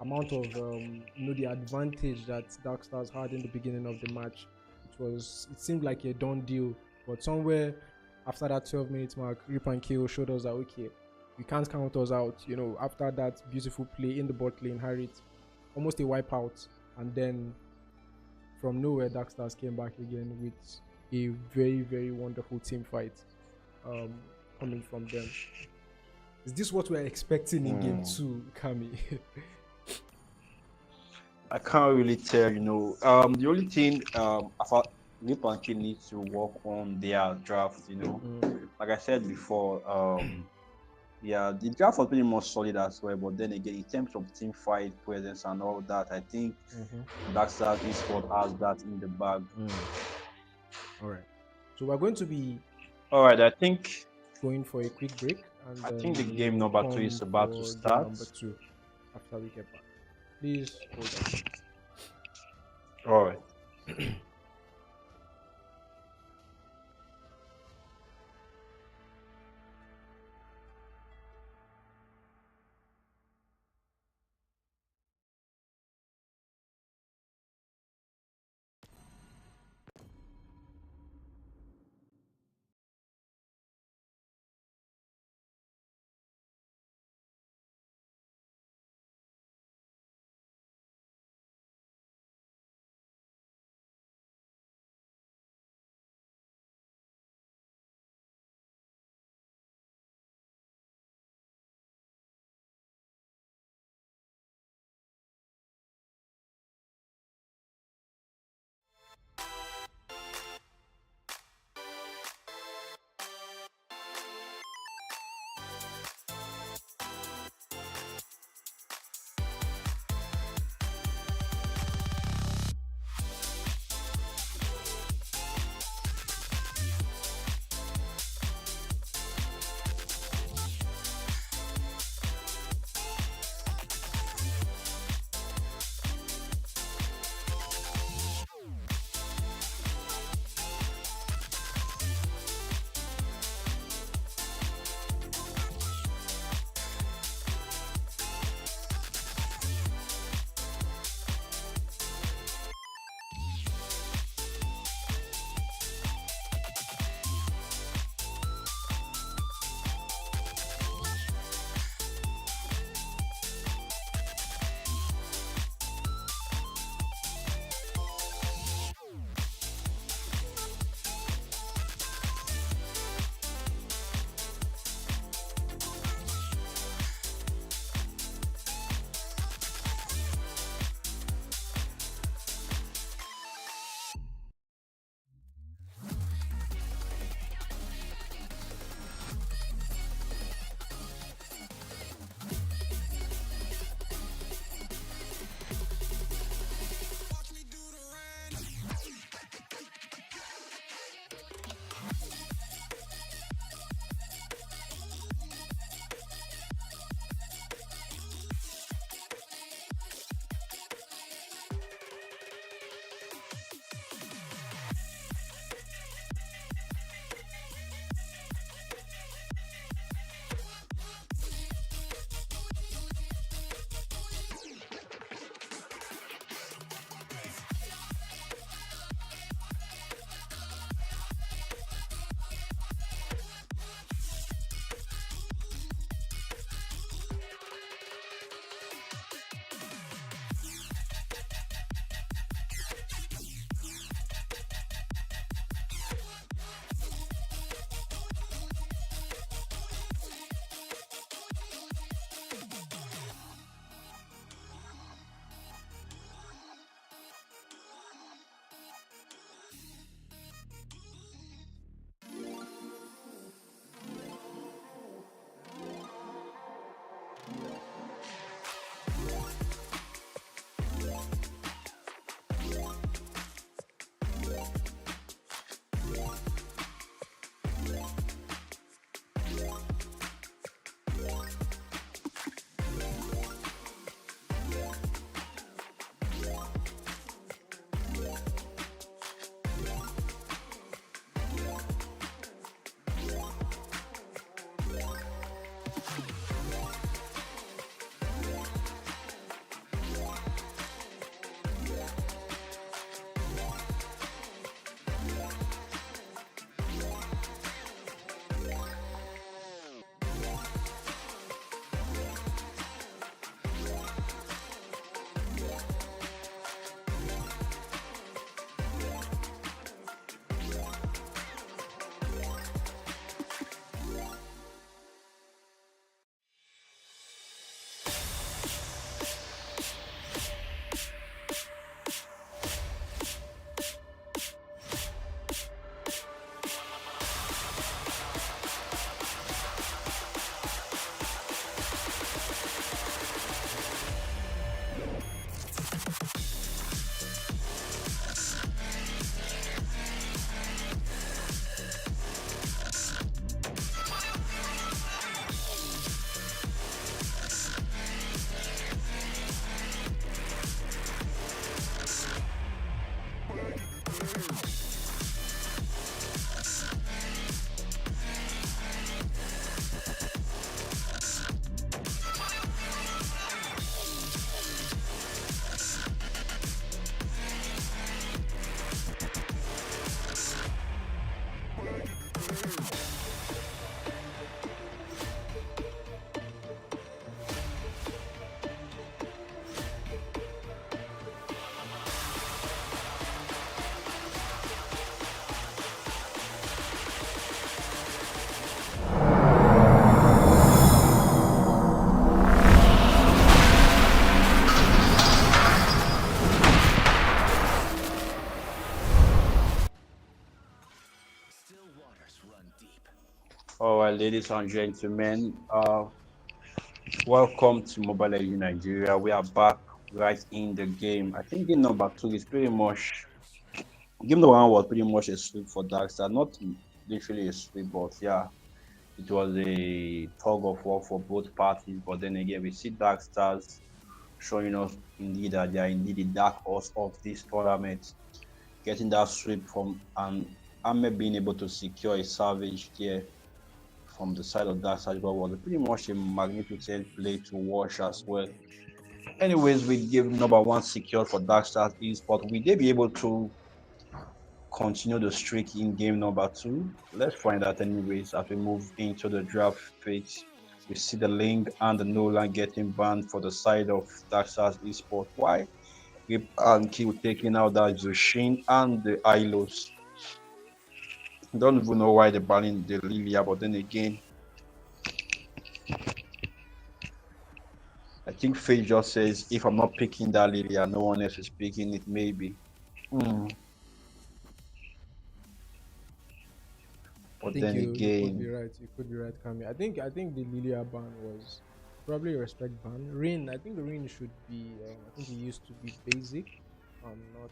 H: amount of the advantage that Darkstars had in the beginning of the match. it seemed like a done deal. But somewhere after that 12 minute mark, Rip and KO showed us that okay, you can't count us out. You know, after that beautiful play in the bot lane, Harriet almost a wipeout, and then from nowhere, Darkstars came back again with a very, very wonderful team fight coming from them. Is this what we're expecting in game 2, Kami?
G: I can't really tell, the only thing I thought Rip and King needs to work on their draft, Like I said before, yeah, the draft was pretty much solid as well, but then again, in terms of team fight presence and all that, I think Darkstars Esport has that in the bag.
H: All right. So we're going to be
G: All right, I think
H: going for a quick break, and
G: I
H: then
G: think the
H: we
G: game
H: will
G: number 2
H: come
G: is about to
H: for
G: start.
H: Game number 2 after we get back. Please hold on.
G: All right. ladies and gentlemen. Welcome to Mobile Legends Nigeria. We are back right in the game. I think game number two is pretty much game number one was pretty much a sweep for Darkstar. Not literally a sweep, but yeah, it was a tug of war for both parties. But then again, we see Darkstars showing us indeed that they are indeed the dark horse of this tournament, getting that sweep from and Ame being able to secure a salvage there from the side of Darkstars was pretty much a magnificent play to watch as well. Anyways, we give number one secured for Darkstars Esport. Will they be able to continue the streak in game number two? Let's find out anyways as we move into the draft phase. We see the Ling and the Nolan getting banned for the side of Darkstars Esport. Why? Rip and Kill taking out that Zushin and the Ilos. Don't even know why they're banning the Lilia, but then again, I think Faith just says, if I'm not picking that Lilia, no one else is picking it, maybe.
H: I
G: But
H: think
G: then
H: you could be
G: again,
H: right. You could be right, Kami. I think the Lilia ban was probably a respect ban. Rain, I think Rain should be. I think he used to be basic. If I'm not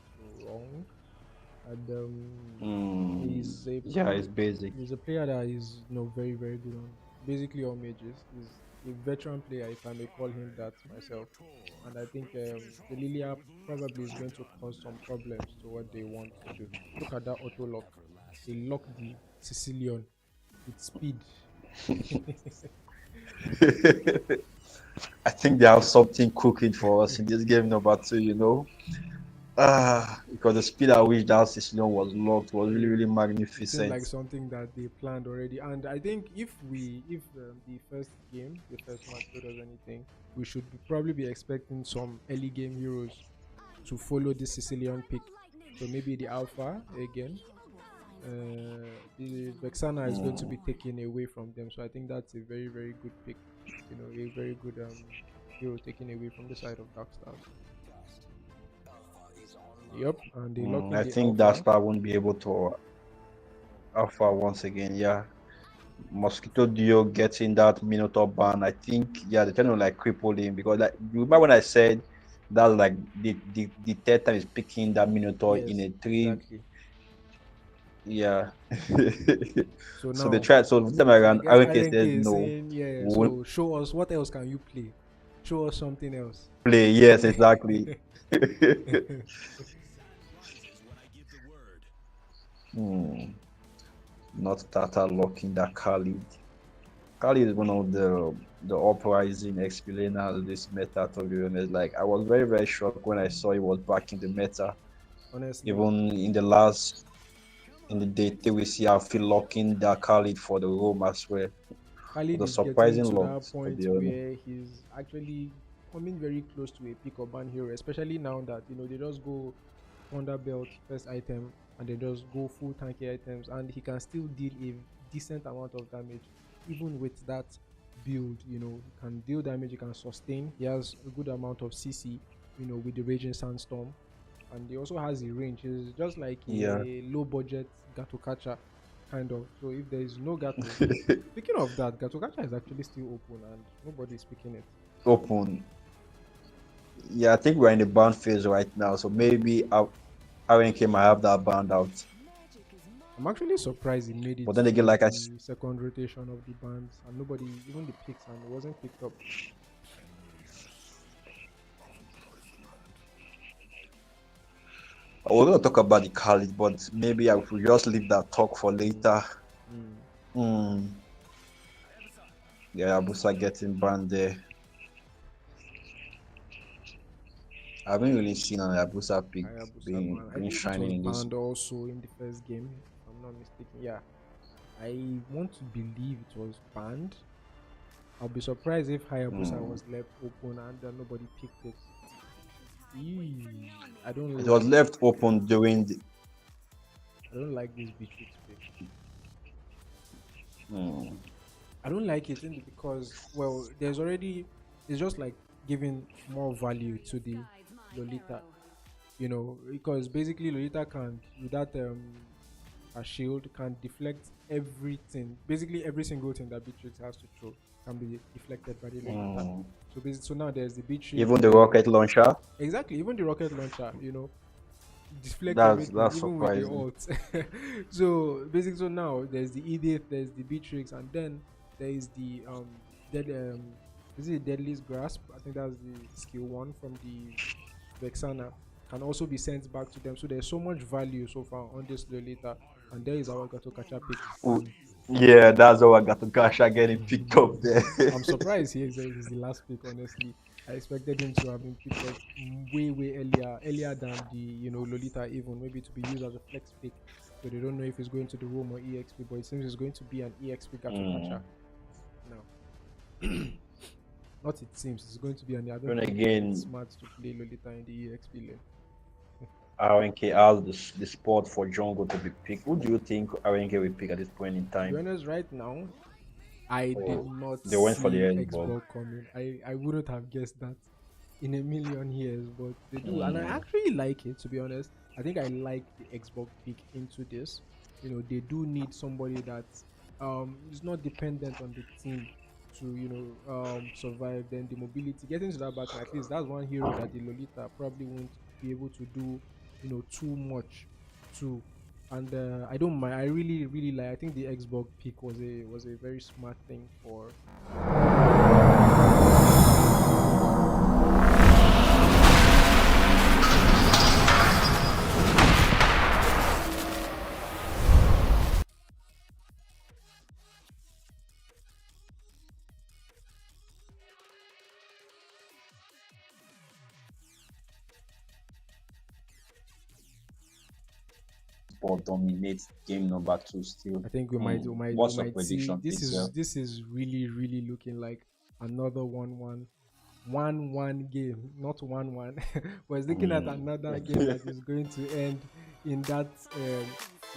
H: wrong. And he's a
G: yeah, it's basic.
H: he's a player that is very very good on basically all mages. He's a veteran player, if I may call him that myself. And I think the Lilia probably is going to cause some problems to what they want to do. Look at that auto lock. They lock the Sicilian with speed.
G: I think they have something cooking for us in this game number two. Because the speed at which that Sicilian was locked was really, really
H: It seemed
G: magnificent.
H: like something that they planned already. And I think if the first game, the first match showed us anything, we should probably be expecting some early game heroes to follow this Sicilian pick. So maybe the Alpha again. The Vexana is going to be taken away from them. So I think that's a very, very good pick. A very good hero taken away from the side of Darkstars. Yep, and they lock in
G: I
H: the
G: think
H: Alpha.
G: that star won't be able to Alpha once again. Yeah, Mosquito Dio getting that Minotaur ban. I think they're trying to like cripple him because like you remember when I said that like the third time is picking that Minotaur
H: Yes,
G: in a three.
H: exactly.
G: Yeah.
H: So
G: So they
H: now,
G: tried. So this time
H: I
G: around,
H: guess
G: RNK
H: RNK
G: said
H: is
G: no.
H: saying, yeah.
G: We won't
H: So show us what else can you play? Show us something else.
G: play. Yes, exactly. Not Tata locking that Khalid. Khalid is one of the uprising explainers of this meta, to be honest. Like I was very, very shocked when I saw he was back in the meta.
H: Honestly,
G: Even in the day we see Alfie locking that Khalid for the roam as well.
H: Khalid
G: The
H: is getting
G: surprising
H: to that
G: locks, to
H: point
G: be honest.
H: where he's actually coming very close to a pick or ban hero, especially now that they just go Thunder Belt first item and they just go full tanky items, and he can still deal a decent amount of damage even with that build. He can deal damage, he can sustain, he has a good amount of CC with the Raging Sandstorm, and he also has a range. He's just like
G: Yeah.
H: a low budget Gato catcher kind of. So if there is no Gato, speaking of that, Gato catcher is actually still open and nobody is picking it.
G: Open. Yeah, I think we're in the ban phase right now, so maybe RNK might have that banned out.
H: I'm actually surprised he made it
G: But then again, like
H: the second rotation of the bands and nobody even the picks, and it wasn't picked up.
G: We're gonna talk about the Khalid, but maybe I will just leave that talk for later. Yeah, Abusa getting banned there. I haven't really seen an Abusa pick
H: Hayabusa
G: being
H: ban. I think it
G: shining in
H: was
G: this.
H: banned also in the first game, if I'm not mistaken. Yeah, I want to believe it was banned. I'll be surprised if Hayabusa was left open and nobody picked it. I don't
G: It was
H: like
G: left open during the.
H: I don't like this Beatrix pick.
G: Hmm.
H: I don't like it because it's just like giving more value to the Lolita, because basically Lolita can't with that her shield can deflect everything. Basically, every single thing that Beatrix has to throw can be deflected by the Lolita. So basically, so now there's the Beatrix.
G: Even the rocket launcher.
H: Exactly, even the rocket launcher, deflect everything,
G: That's
H: even with the
G: surprising.
H: ult. So basically, so now there's the Edith, there's the Beatrix, and then there is the dead is it Deadly's Grasp? I think that's the skill one from the Vexana. Can also be sent back to them. So there's so much value so far on this Lolita, and there is our Gato Kacha pick.
G: Ooh, yeah, that's how I got to Gasha getting picked up there.
H: I'm surprised he's the last pick. Honestly, I expected him to have been picked up way earlier than the Lolita, even maybe to be used as a flex pick. So they don't know if he's going to the room or EXP, but it seems it's going to be an EXP Gato Kacha. No, not it seems it's going to be an. I don't
G: And
H: think
G: again,
H: it's smart to play Lolita in the EXP lane.
G: RNK has the spot for jungle to be picked. Who do you think RNK will pick at this point in
H: To be
G: time?
H: honest, right now, I did not
G: They went for the
H: see
G: Xbox.
H: Xbox coming. I wouldn't have guessed that in a million years, but they do, and I actually like it. To be honest, I think I like the Xbox pick into this. They do need somebody that is not dependent on the team to survive. Then the mobility, getting to that battle, at least that's one hero that the Lolita probably won't be able to do too much to. And I don't mind. I really like. I think the Xbox pick was a very smart thing for.
G: Spot dominates game number 2 still.
H: I think we might
G: What's
H: we
G: your
H: might see.
G: prediction, Pixel?
H: This is really looking like another 1-1 game, not 1-1. But it's looking at another game that is going to end in that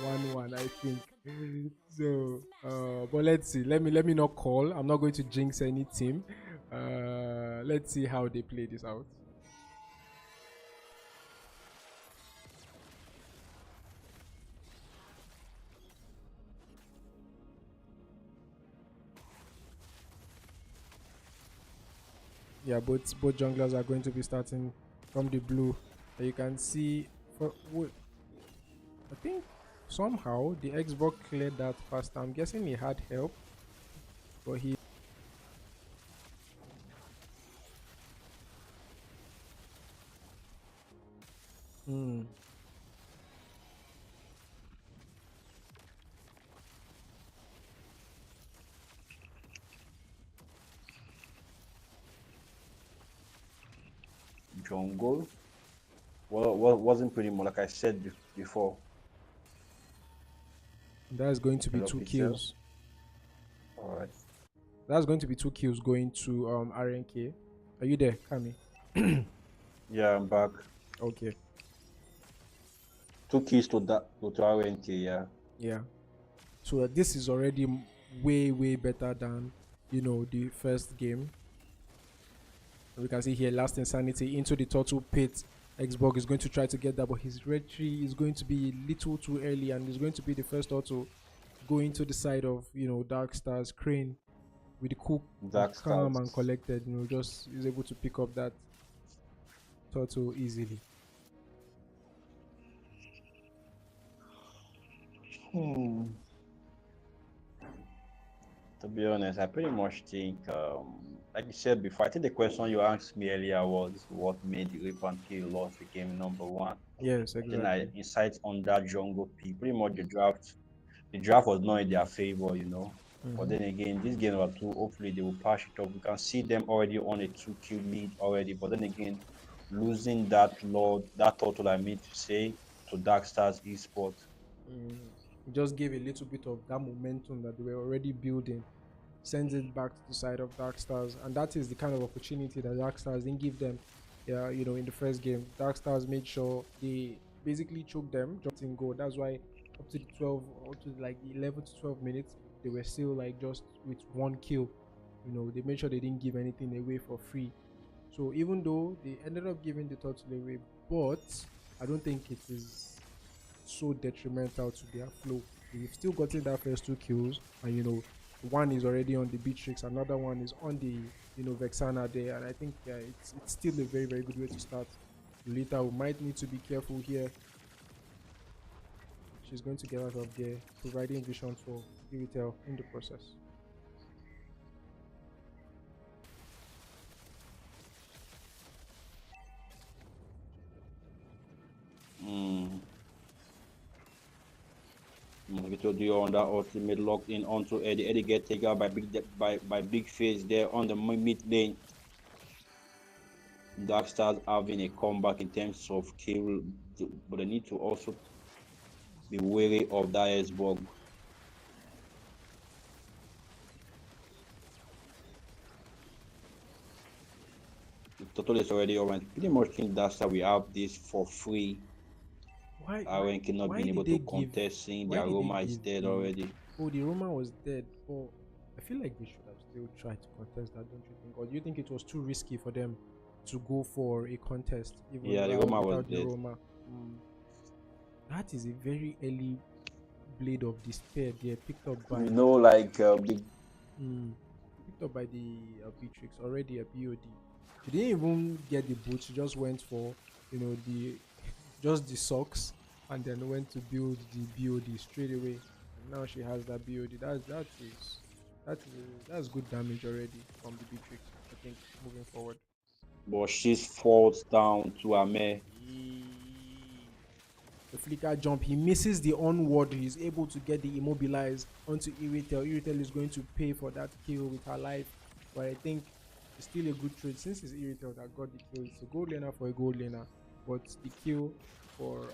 H: 1-1. I think. So, but let's see. Let me not call. I'm not going to jinx any team. Let's see how they play this out. Yeah, both junglers are going to be starting from the blue. You can see I think somehow the Xbox cleared that fast. I'm guessing he had help, but he.
G: Jungle. Well, wasn't pretty much like I said before.
H: That's going to be
G: Hello,
H: 2
G: Pixel.
H: kills.
G: All right.
H: That's going to be 2 kills going to RNK. Are you there, Kami?
G: Yeah, I'm back.
H: Okay.
G: 2 keys to RNK, yeah.
H: Yeah. So this is already way better than the first game. We can see here Last Insanity into the turtle pit. Xbox is going to try to get that, but his red tree is going to be a little too early, and is going to be the first auto going to the side of Darkstars. Crane with the cool, calm and collected, just is able to pick up that turtle easily.
G: To be honest, I pretty much think, like you said before, I think the question you asked me earlier was what made the Rip and Kill lost the game number 1.
H: Yes, exactly.
G: Then I insight on that jungle pick. Pretty much the draft was not in their favor, But then again, this game number 2, hopefully they will patch it up. We can see them already on a 2-kill lead already. But then again, losing that total, I mean to say, to Darkstars Esports.
H: Just gave a little bit of that momentum that they were already building, sends it back to the side of Darkstars, and that is the kind of opportunity that Darkstars didn't give them. In the first game, Darkstars made sure they basically choked them, dropped in goal. That's why up to the 12, up to like the 11 to 12 minutes, they were still like just with 1 kill. They made sure they didn't give anything away for free. So even though they ended up giving the turtle away, but I don't think it is so detrimental to their flow. They've still gotten that first 2 kills, and one is already on the Beatrix, another one is on the Vexana there, and I think it's still a very very good way to start. Lolita might need to be careful here. She's going to get out of there, providing vision for Iritel in the process.
G: Mosquito Dio on that ultimate locked in onto Eddie. Eddie get taken out by Big Face there on the mid lane. Darkstars having a comeback in terms of kill, but they need to also be wary of that S-Bug. The total is already over. Pretty much think Darkstar we have this for free.
H: Why
G: Cannot be able to contest, seeing the Aroma is dead already.
H: Oh, the Aroma was dead. Oh, I feel like they should have still tried to contest that, don't you think? Or do you think it was too risky for them to go for a contest? Even
G: yeah, the Aroma was dead.
H: That is a very early Blade of Despair there, picked up by
G: picked
H: up by the Beatrix, already a BOD. She didn't even get the boots, she just went for the socks, and then went to build the BOD straight away. And now she has that BOD. That's good damage already from the Beatrix, I think, moving forward.
G: But she falls down to Ame.
H: The flicker jump, he misses the onward. He's able to get the immobilize onto Iritel. Iritel is going to pay for that kill with her life, but I think it's still a good trade since it's Iritel that got the kill. It's a gold laner for a gold laner, but the kill for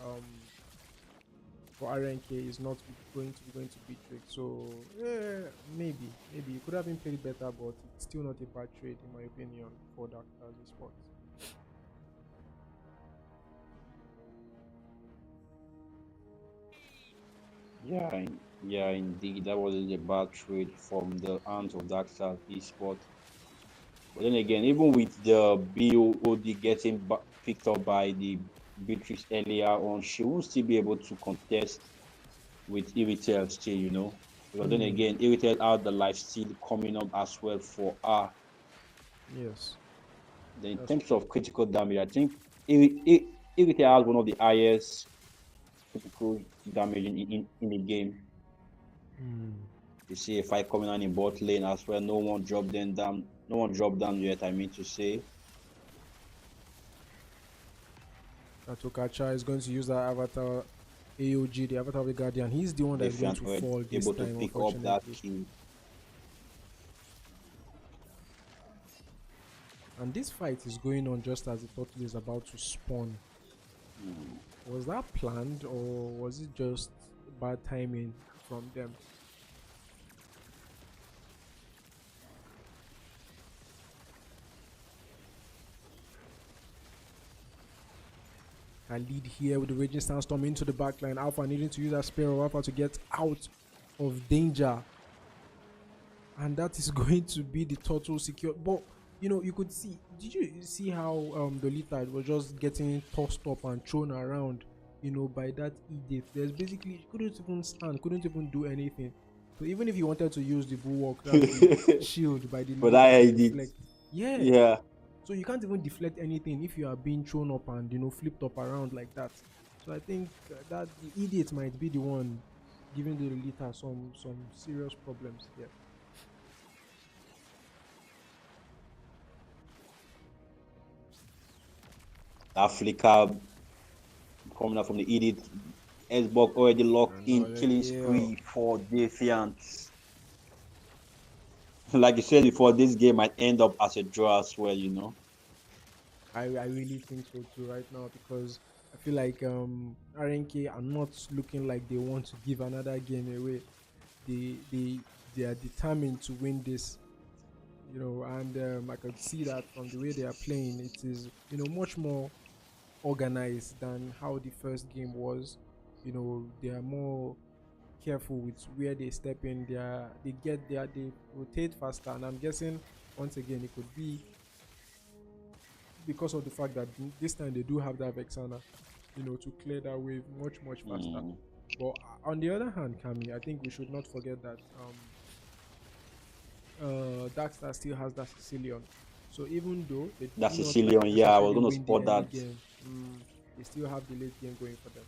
H: RNK is not going to Beatrix. So maybe it could have been played better, but it's still not a bad trade in my opinion for Darkstars Esports.
G: Yeah, indeed, that wasn't a bad trade from the hands of Darkstars Esports. But then again, even with the BOD getting picked up by the Beatrix earlier on, she won't still be able to contest with Iritel still, But then again, Iritel had the life steal coming up as well for her.
H: Yes.
G: Then in terms of critical damage, I think Iritel has one of the highest critical damage in the game. You see a fight coming on in bot lane as well. No one dropped them down. No one dropped down yet, I mean to say.
H: Katokacha is going to use that avatar AOG, the avatar of the Guardian. He's the one that's going to fall this
G: able
H: time,
G: to pick up that kill.
H: And this fight is going on just as the turtle is about to spawn. Was that planned, or was it just bad timing from them? I lead here with the Raging Sandstorm into the backline. Alpha needing to use that Spear of Alpha to get out of danger. And that is going to be the total secure. But, you could see, did you see how Lolita was just getting tossed up and thrown around, by that Edith? There's basically, she couldn't even stand, couldn't even do anything. So even if you wanted to use the bulwark, that shield by the
G: but I Edith.
H: Yeah. So you can't even deflect anything if you are being thrown up and flipped up around like that. So I think that the idiot might be the one giving the Lolita some serious problems here.
G: That flicker coming out from the idiot. S-Bug already locked in, killing spree for Defiant. Like you said before, this game might end up as a draw as well,
H: I really think so too right now, because I feel like RNK are not looking like they want to give another game away. They are determined to win this, and I can see that from the way they are playing. It is much more organized than how the first game was. They are more careful with where they step in. They rotate faster, and I'm guessing once again it could be because of the fact that this time they do have that Vexana. to clear that wave much faster. But on the other hand, Kami, I think we should not forget that Darkstar still has that Sicilian. So even though they do
G: That
H: not
G: Sicilian, yeah, I was
H: necessarily
G: gonna
H: win the
G: support
H: early
G: that.
H: game, they still have the late game going for them.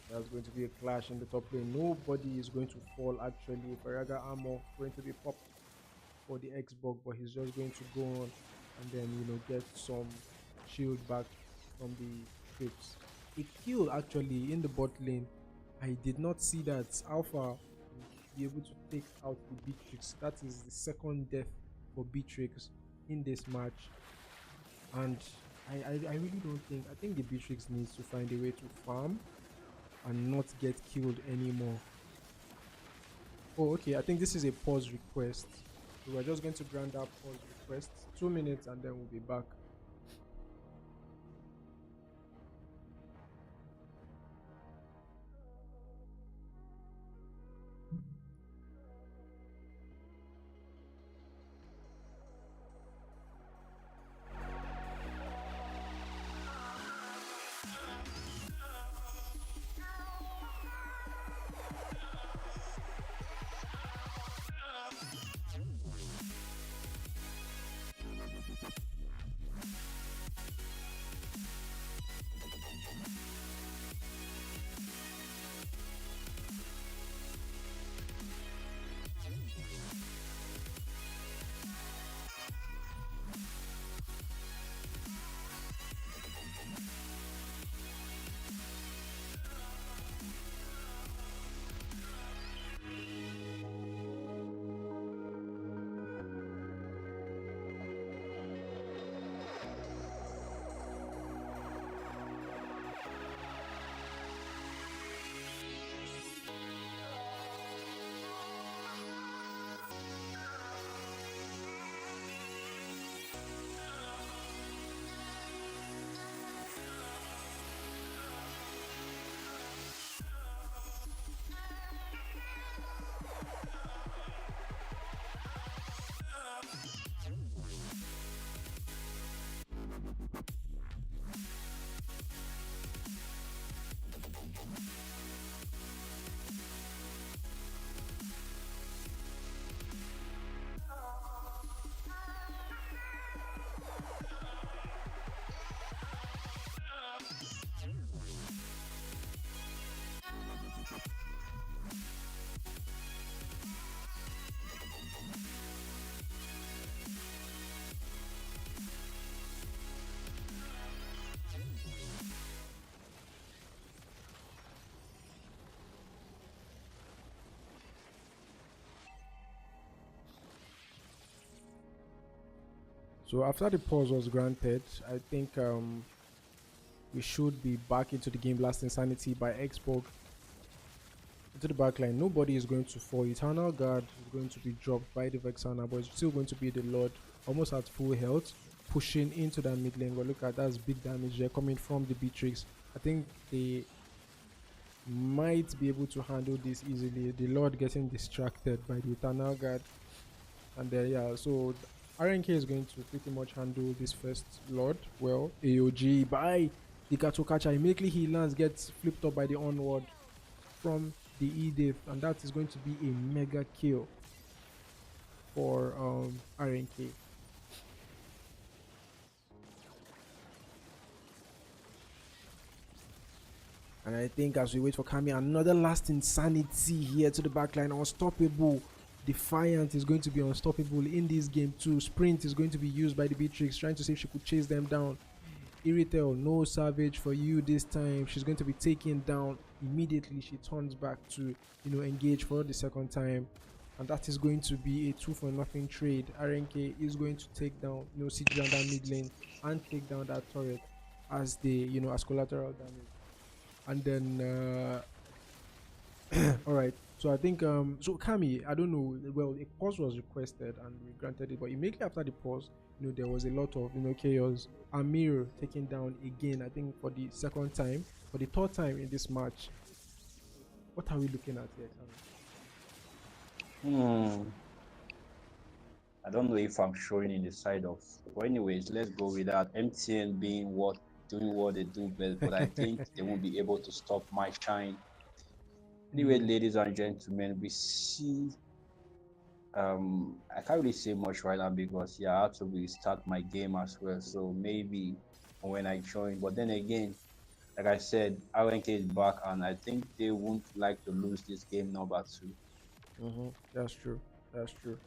H: There's going to be a clash in the top lane. Nobody is going to fall actually. Faraga Armor going to be popped for the Xbox, but he's just going to go on and then get some shield back from the trips. A kill actually in the bot lane. I did not see that Alpha will be able to take out the Beatrix. That is the second death for Beatrix in this match. And I really don't think, I think the Beatrix needs to find a way to farm and not get killed anymore. Oh, okay, I think this is a pause request. So we're just going to grant that pause request. 2 minutes and then we'll be back. So after the pause was granted, I think we should be back into the game. Blast Insanity by Xbox into the backline. Nobody is going to fall. Eternal Guard is going to be dropped by the Vexana, but it's still going to be the Lord, almost at full health, pushing into that mid lane. But look at that's big damage there coming from the Beatrix. I think they might be able to handle this easily. The Lord getting distracted by the Eternal Guard, and then yeah, so RNK is going to pretty much handle this first Lord well. AOG by the Gato Catcher. Immediately he lands, gets flipped up by the onward from the Edith, and that is going to be a mega kill for RNK. And I think as we wait for Kami, another last insanity here to the backline. Unstoppable. Defiant is going to be unstoppable in this game too. Sprint is going to be used by the Beatrix, trying to see if she could chase them down. Iritel, no savage for you this time. She's going to be taken down immediately. She turns back to engage for the second time, and that is going to be a 2-for-0 trade. RNK is going to take down CG down that mid lane and take down that turret as the as collateral damage. And then all right, so I think so Kami, I don't know, well, a pause was requested and we granted it, but immediately after the pause there was a lot of chaos. Amir taken down again, I think for the second time, for the third time in this match. What are we looking at here, Kami?
G: I don't know if I'm showing in the side of. But anyways, let's go with that. MTN being what doing what they do best, but I think they won't be able to stop my shine. Anyway, ladies and gentlemen, we see. I can't really say much right now because I had to restart my game as well. So maybe when I join, but then again, like I said, RNK is back, and I think they won't like to lose this game number two.
H: That's true. That's true.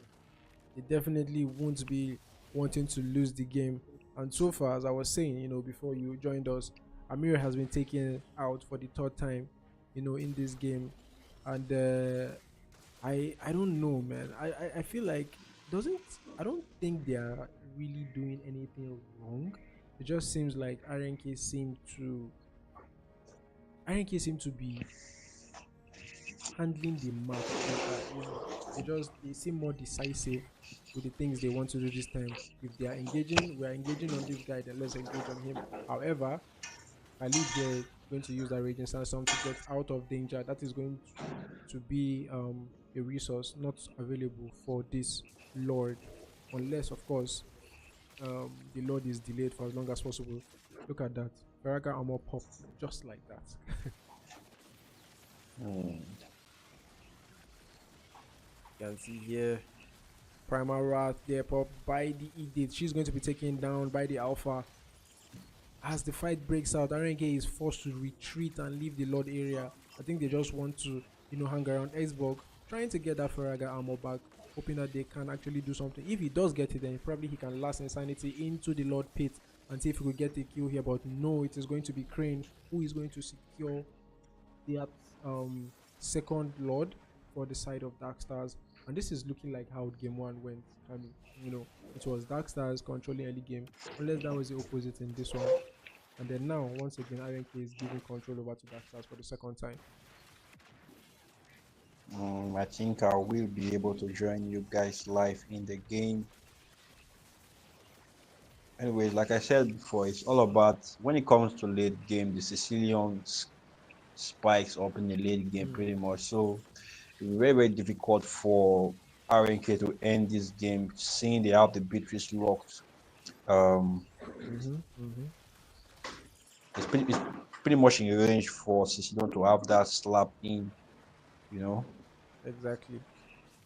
H: They definitely won't be wanting to lose the game. And so far, as I was saying, before you joined us, Amir has been taken out for the third time, in this game. And I don't know, man. I feel like doesn't I don't think they are really doing anything wrong. It just seems like RNK seem to be handling the map better. They seem more decisive with the things they want to do this time. If they are engaging, we are engaging on this guy, then let's engage on him. However, Khalid here is going to use that raging sandstorm to get out of danger. That is going to be a resource not available for this lord, unless of course the lord is delayed for as long as possible. Look at that. Veraga armor popped just like that. You can see here Primal Wrath there pop by the Edict. She's going to be taken down by the Alpha. As the fight breaks out, RNK is forced to retreat and leave the Lord area. I think they just want to, hang around Xbox, trying to get that Farraga armor back, hoping that they can actually do something. If he does get it, then probably he can last Insanity into the Lord pit and see if he could get a kill here. But no, it is going to be Crane who is going to secure that second Lord for the side of Darkstars. And this is looking like how game one went. It was Darkstars controlling early game, unless that was the opposite in this one. And then now, once again, RNK is giving control over to Darkstars for the second time.
G: I think I will be able to join you guys live in the game. Anyways, like I said before, it's all about when it comes to late game, the Sicilians spikes up in the late game pretty much. So it's very, very difficult for RNK to end this game, seeing they have the Beatrice locked. It's pretty much in range for Sicilian to have that slap in, you know.
H: Exactly.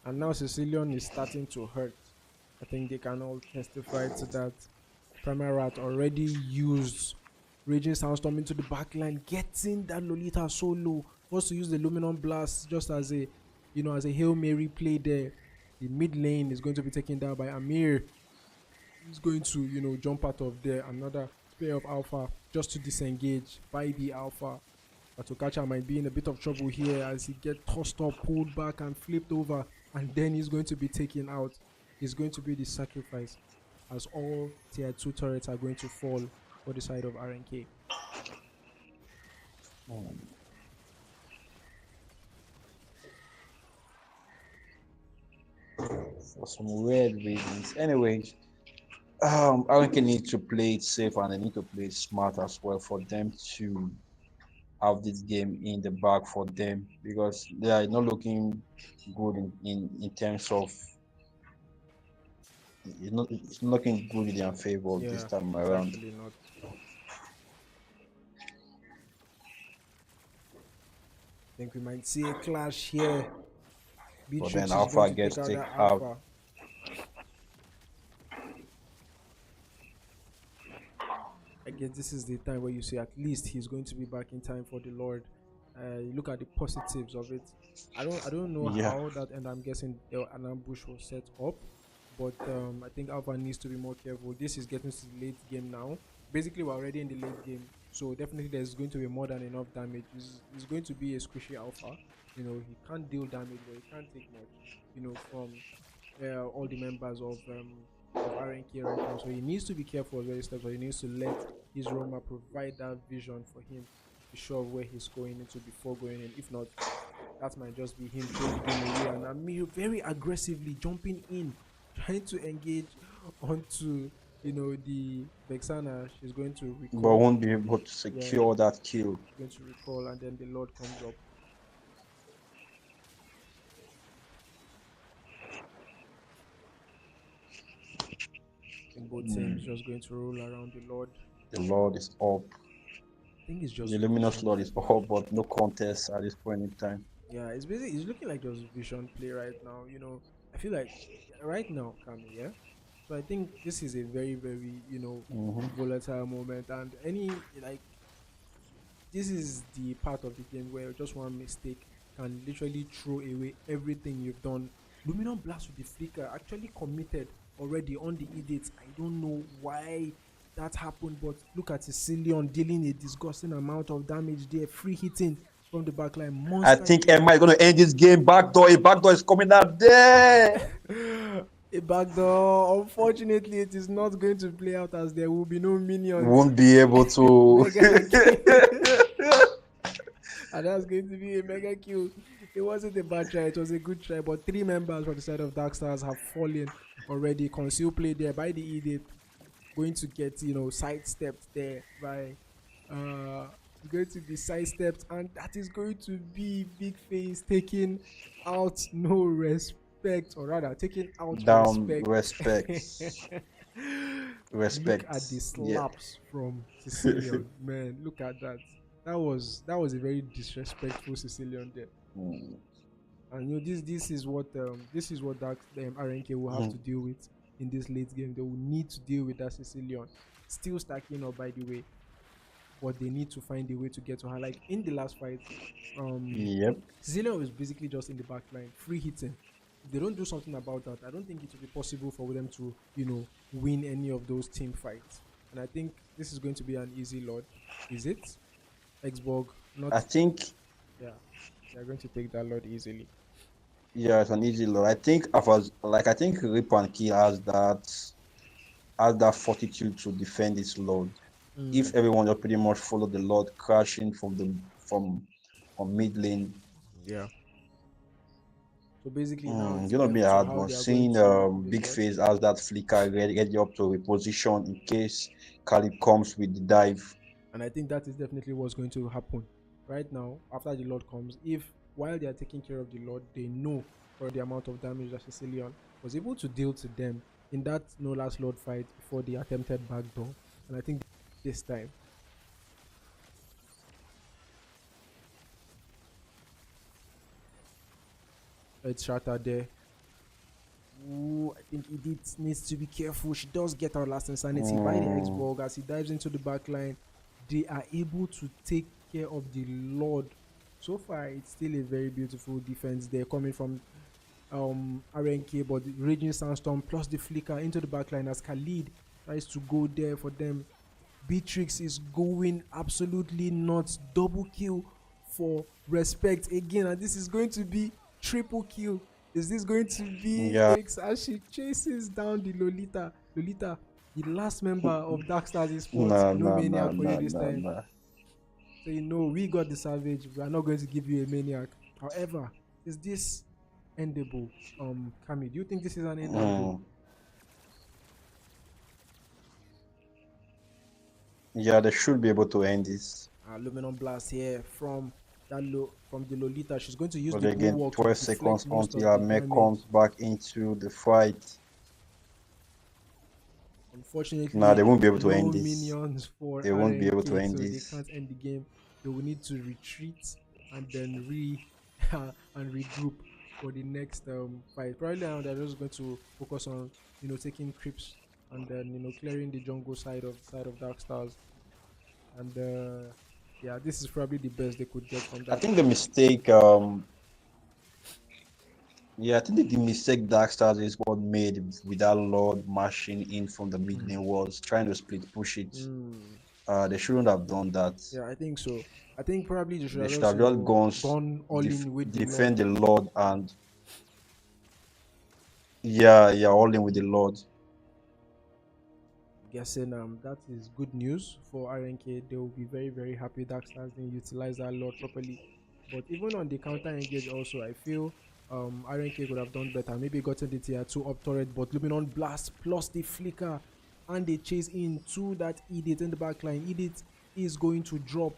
H: And now Sicilian is starting to hurt. I think they can all testify to that. Primal Rat already used Raging Sandstorm into the backline, getting that Lolita so low. Forced to use the Luminum Blast just as a Hail Mary play there. The mid lane is going to be taken down by Amir. He's going to, jump out of there. Another player of Alpha just to disengage by the Alpha. Atokacha might be in a bit of trouble here as he gets tossed up, pulled back, and flipped over. And then he's going to be taken out. He's going to be the sacrifice as all tier 2 turrets are going to fall for the side of RNK.
G: For some weird reasons. Anyways, RNK need to play it safe and they need to play it smart as well for them to have this game in the bag for them because they are not looking good in terms of it's not looking good in their favor this
H: Yeah,
G: time
H: it's
G: around.
H: actually not. I think we might see a clash here.
G: But then
H: Beatrix is
G: Alpha
H: going to
G: gets
H: take out
G: taken
H: that
G: out.
H: Alpha. I guess this is the time where you say at least he's going to be back in time for the Lord. You look at the positives of it. I don't know
G: Yeah.
H: how that, and I'm guessing an ambush was set up, but I think Alpha needs to be more careful. This is getting to the late game now. Basically, we're already in the late game, so definitely there's going to be more than enough damage. It's going to be a squishy Alpha. He can't deal damage, but he can't take much. From all the members of RNK right now. So he needs to be careful as well. So he needs to let his Roma provide that vision for him to be sure of where he's going into before going in. If not, that might just be him throwing the game away. And Amir very aggressively jumping in, trying to engage onto the Vexana. She's going to recall.
G: But won't be able to secure that kill.
H: She's going to recall, and then the Lord comes up. both teams just going to roll around the Lord.
G: The Lord is up.
H: I think it's just
G: The luminous
H: vision
G: Lord
H: right
G: is
H: now.
G: up, but no contest at this point in time.
H: Yeah, it's basically it's looking like just vision play right now. I feel like right now, Kami, yeah. So I think this is a very, very, volatile moment, and this is the part of the game where just one mistake can literally throw away everything you've done. Luminum Blast with the flicker actually committed already on the edits. I don't know why that happened, but look at Sicilian dealing a disgusting amount of damage there, free hitting from the backline.
G: I
H: Monster
G: think
H: kill.
G: Emma is going to end this game. Backdoor, a backdoor is coming out there.
H: A backdoor. Unfortunately, it is not going to play out as there will be no minions.
G: Won't be able to.
H: Mega kill. And that's going to be a mega kill. It wasn't a bad try, it was a good try, but 3 members from the side of Darkstars have fallen already. Conceal play there by the Edith, going to get sidestepped there by going to be sidestepped, and that is going to be Big Face taking out no respect, or rather taking out
G: Down
H: respect.
G: Respect.
H: Look at the slaps from Sicilian. Man, look at that. That was a very disrespectful Sicilian there. And this is what Dark RNK will have to deal with in this late game. They will need to deal with that Sicilian. Still stacking up, by the way, but they need to find a way to get to her. Like in the last fight,
G: Yep.
H: Sicilian was basically just in the back line, free hitting. If they don't do something about that, I don't think it will be possible for them to, win any of those team fights. And I think this is going to be an easy Lord. Is it? Xborg, not.
G: I think.
H: Yeah, they're going to take that Lord easily.
G: Yeah, it's an easy Lord. I think I think Rip and Key has that fortitude to defend its Lord. If everyone just pretty much follow the Lord crashing from mid lane.
H: Yeah. So basically,
G: gonna be a hard one. Seeing Big Face as that flicker ready up to reposition in case Khalid comes with the dive.
H: And I think that is definitely what's going to happen right now after the Lord comes. If while they are taking care of the Lord, they know for the amount of damage that Sicilian was able to deal to them in that no last Lord fight before the attempted backdoor. And I think this time it's shattered there. Ooh, I think Edith needs to be careful. She does get her last insanity by the Xborg as he dives into the back line. They are able to take care of the Lord. So far, it's still a very beautiful defense there coming from RNK, but the Raging Sandstorm plus the flicker into the back line as Khalid tries to go there for them. Beatrix is going absolutely nuts. Double kill for respect again, and this is going to be triple kill. Is this going to be Beatrix as she chases down the Lolita? Lolita, the last member of Darkstars esports. No maniac for you this time. So we got the Savage. We are not going to give you a maniac. However, is this endable? Kami, do you think this is an endable?
G: Yeah, they should be able to end this.
H: Aluminum Blast here from the Lolita. She's going to use
G: But
H: the
G: again,
H: bulwark
G: 12
H: to
G: seconds
H: deflect most
G: until
H: of
G: our
H: the
G: mech
H: damage.
G: comes back into the fight.
H: Unfortunately,
G: Nah, they won't be able to
H: no
G: end this.
H: minions for
G: They won't be able to
H: RNK,
G: end
H: so
G: this.
H: they can't end the game. They will need to retreat and then and regroup for the next fight. Probably now they're just going to focus on taking creeps and then clearing the jungle side of Darkstars. And yeah, this is probably the best they could get from that.
G: I think the mistake I think the mistake Darkstars is what made with that Lord marching in from the mid lane was trying to split push it. They shouldn't have done that.
H: Yeah, I think so. I think probably they should have
G: just
H: gone all in with
G: defend
H: the
G: the Lord and all in with the Lord.
H: Guessing that is good news for RNK. They will be very, very happy Darkstars didn't utilize that Lord properly. But even on the counter engage also, I feel RNK could have done better. Maybe gotten the tier 2 up turret, but Luminon Blast plus the flicker and they chase into that Edith in the backline. Edith is going to drop.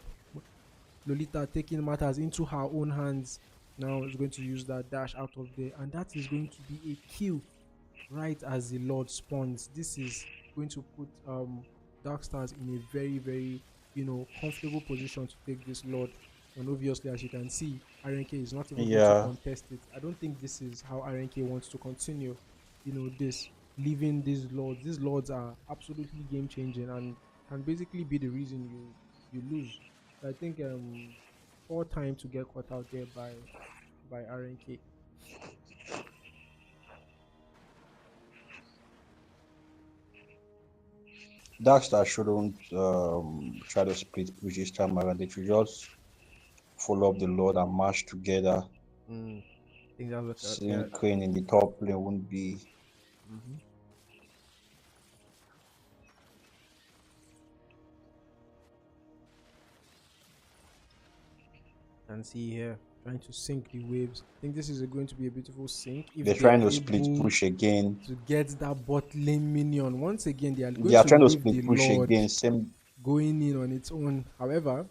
H: Lolita taking matters into her own hands. Now is going to use that dash out of there, and that is going to be a kill right as the Lord spawns. This is going to put Darkstars in a very, very, comfortable position to take this Lord. And obviously, as you can see, RNK is not even going to
G: Yeah.
H: contest it. I don't think this is how RNK wants to continue, this leaving these Lords. These Lords are absolutely game changing and can basically be the reason you lose. So I think poor time to get caught out there by RNK.
G: Darkstar shouldn't try to split push this time around. They should just follow up the Lord and march together.
H: I think that's what
G: Seeing Crane in the top lane won't be.
H: Mhm. And see here, trying to sink the waves. I think this is going to be a beautiful sink if
G: They're
H: they are
G: trying to split
H: able
G: push again.
H: to get that bot lane minion. Once again, they are
G: They
H: going
G: are
H: to
G: trying to
H: leave the
G: split push
H: Lord
G: again. Same.
H: going in on its own. However,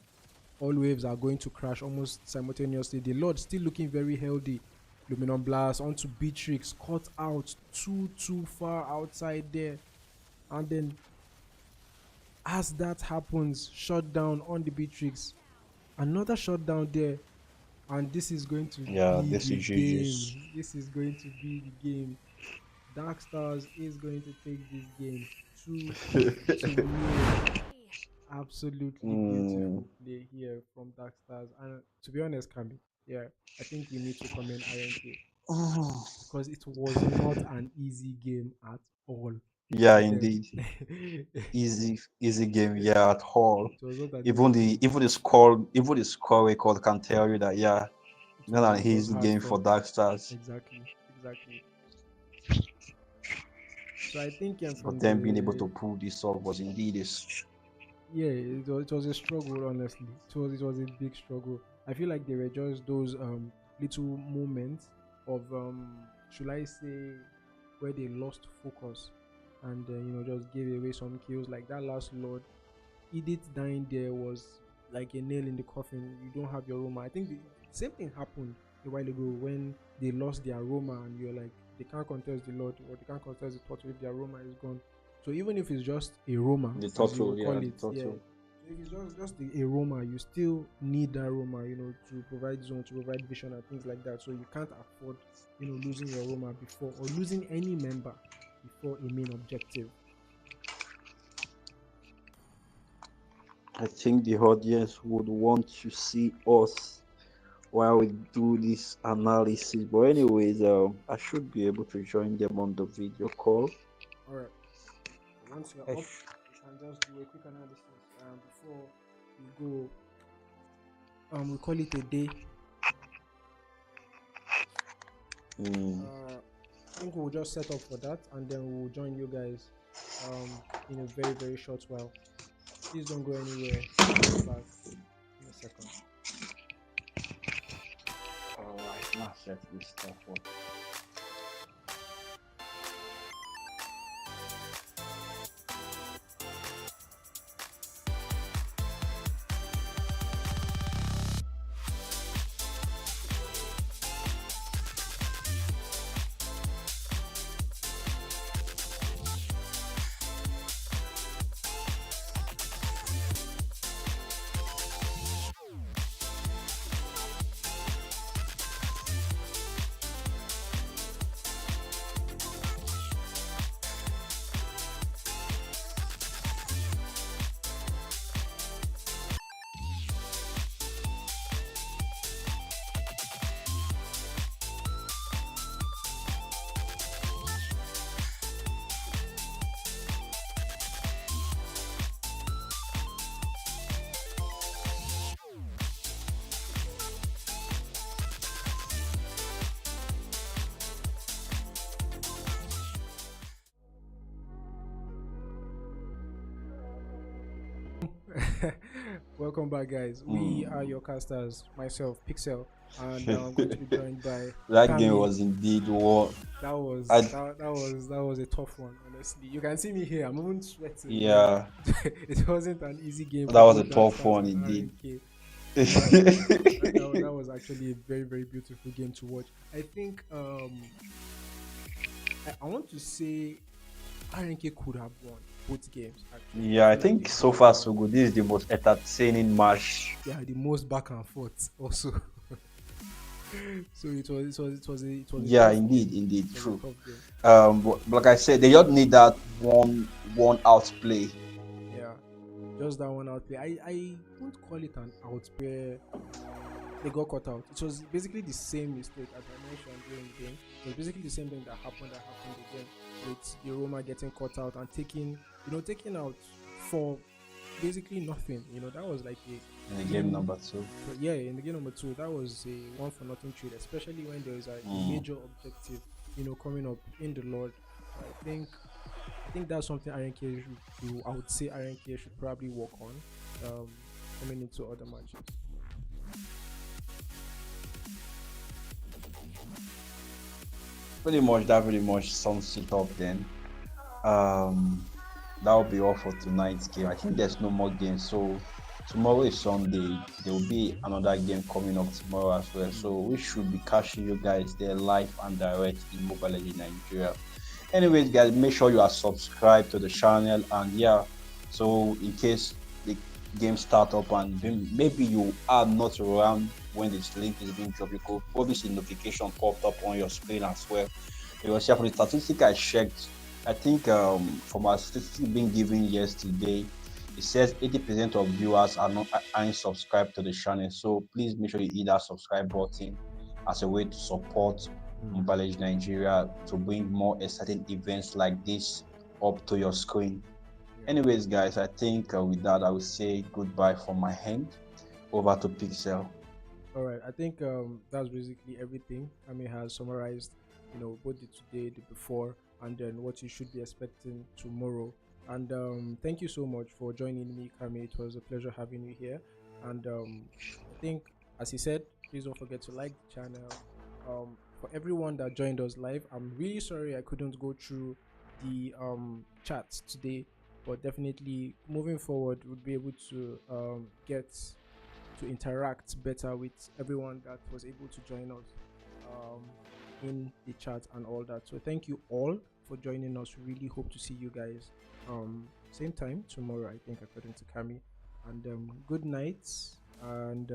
H: all waves are going to crash almost simultaneously. The Lord still looking very healthy. Luminon Blast onto Beatrix, caught out too far outside there. And then as that happens, shut down on the Beatrix. Another shutdown there. And this is going to
G: Yeah,
H: be
G: this
H: the
G: is GG's.
H: game. This is going to be the game. Darkstars is going to take this game to nil. Absolutely beautiful play here from Darkstars. And to be honest, Kami, yeah, I think we need to commend RNK because it was not an easy game at all
G: Yeah,
H: for them.
G: indeed. Easy game. Yeah, at all.
H: It was not an
G: Even
H: easy game.
G: even the score record can tell you that yeah, not an
H: It was
G: easy
H: hard
G: game for
H: fought.
G: Darkstars.
H: Exactly. So I think
G: But
H: from
G: them being able
H: the
G: to pull this off was indeed is.
H: yeah, it was a struggle. Honestly, it was a big struggle. I feel like there were just those little moments of should I say where they lost focus and just gave away some kills like that last Lord. Edith dying there was like a nail in the coffin. You don't have your Roma. I think the same thing happened a while ago when they lost their Roma and you're like they can't contest the Lord or they can't contest the Turtle if their Roma is gone. So even if it's just a Roma,
G: The
H: as you
G: total,
H: will call
G: yeah, the
H: it, yeah.
G: total.
H: So if it's just a Roma, you still need that Roma, to provide zone, to provide vision and things like that. So you can't afford, losing your Roma before or losing any member before a main objective.
G: I think the audience would want to see us while we do this analysis. But anyways, I should be able to join them on the video call.
H: All right. Once you're
G: I
H: up,
G: sh-
H: we can just do a quick analysis before we go. We call it a day. I think we'll just set up for that, and then we'll join you guys in a very very short while. Please don't go anywhere. I'll be back in a second.
G: Alright, now set this stuff up.
H: Welcome back, guys. We are your casters. Myself, Pixel, and I'm going to be joined by
G: That game
H: Kami.
G: was indeed what.
H: That was
G: I-
H: that was a tough one, honestly. You can see me here. I'm even sweating.
G: Yeah,
H: It wasn't an easy game.
G: that was a
H: both
G: tough
H: Darkstars
G: one
H: and
G: indeed.
H: RNK. That was actually a very very beautiful game to watch. I think I want to say RNK could have won. both games. Actually,
G: Yeah, I
H: feel like
G: think
H: they
G: so
H: played
G: far
H: well.
G: so good. This is the most entertaining match.
H: Yeah, the most back and forth also. So it was a
G: Yeah,
H: tough
G: indeed,
H: game.
G: indeed,
H: It was a
G: true.
H: tough game.
G: But like I said, they just need that one out play.
H: Yeah, just that one outplay. I won't call it an outplay. They got caught out. It was basically the same mistake as I mentioned during the game. It was basically the same thing that happened again with the Roma getting caught out and taking out for basically nothing. That was like
G: In the
H: a
G: game
H: game.
G: number two.
H: Yeah, in the game number two, that was a one for nothing trade, especially when there is a major objective, coming up in the Lord. So I think that's something RNK I would say RNK should probably work on, coming into other matches.
G: That pretty much sums it up then. Um, that'll be all for tonight's game. I think there's no more games. So tomorrow is Sunday. There will be another game coming up tomorrow as well. So we should be catching you guys there live and direct in Mobile Legends Nigeria. Anyways, guys, make sure you are subscribed to the channel, and yeah, so in case the game start up and maybe you are not around when this link is being dropped, you could probably see notification popped up on your screen as well. Because yeah, for the statistic I checked, I think from our statistic being given yesterday, it says 80% of viewers aren't subscribed to the channel. So please make sure you hit that subscribe button as a way to support Mobile Legends Nigeria to bring more exciting events like this up to your screen. Anyways, guys, I think with that I will say goodbye from my hand. Over to Pixel.
H: All right, I think that's basically everything. Kami has summarized, both the today, the before, and then what you should be expecting tomorrow. And thank you so much for joining me, Kami. It was a pleasure having you here. And I think, as he said, please don't forget to like the channel. For everyone that joined us live, I'm really sorry I couldn't go through the chats today, but definitely moving forward, we'll be able to get to interact better with everyone that was able to join us in the chat and all that. So thank you all for joining us. We really hope to see you guys same time tomorrow, I think, according to Kami. And good night, and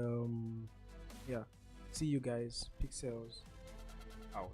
H: yeah, see you guys. Pixels out.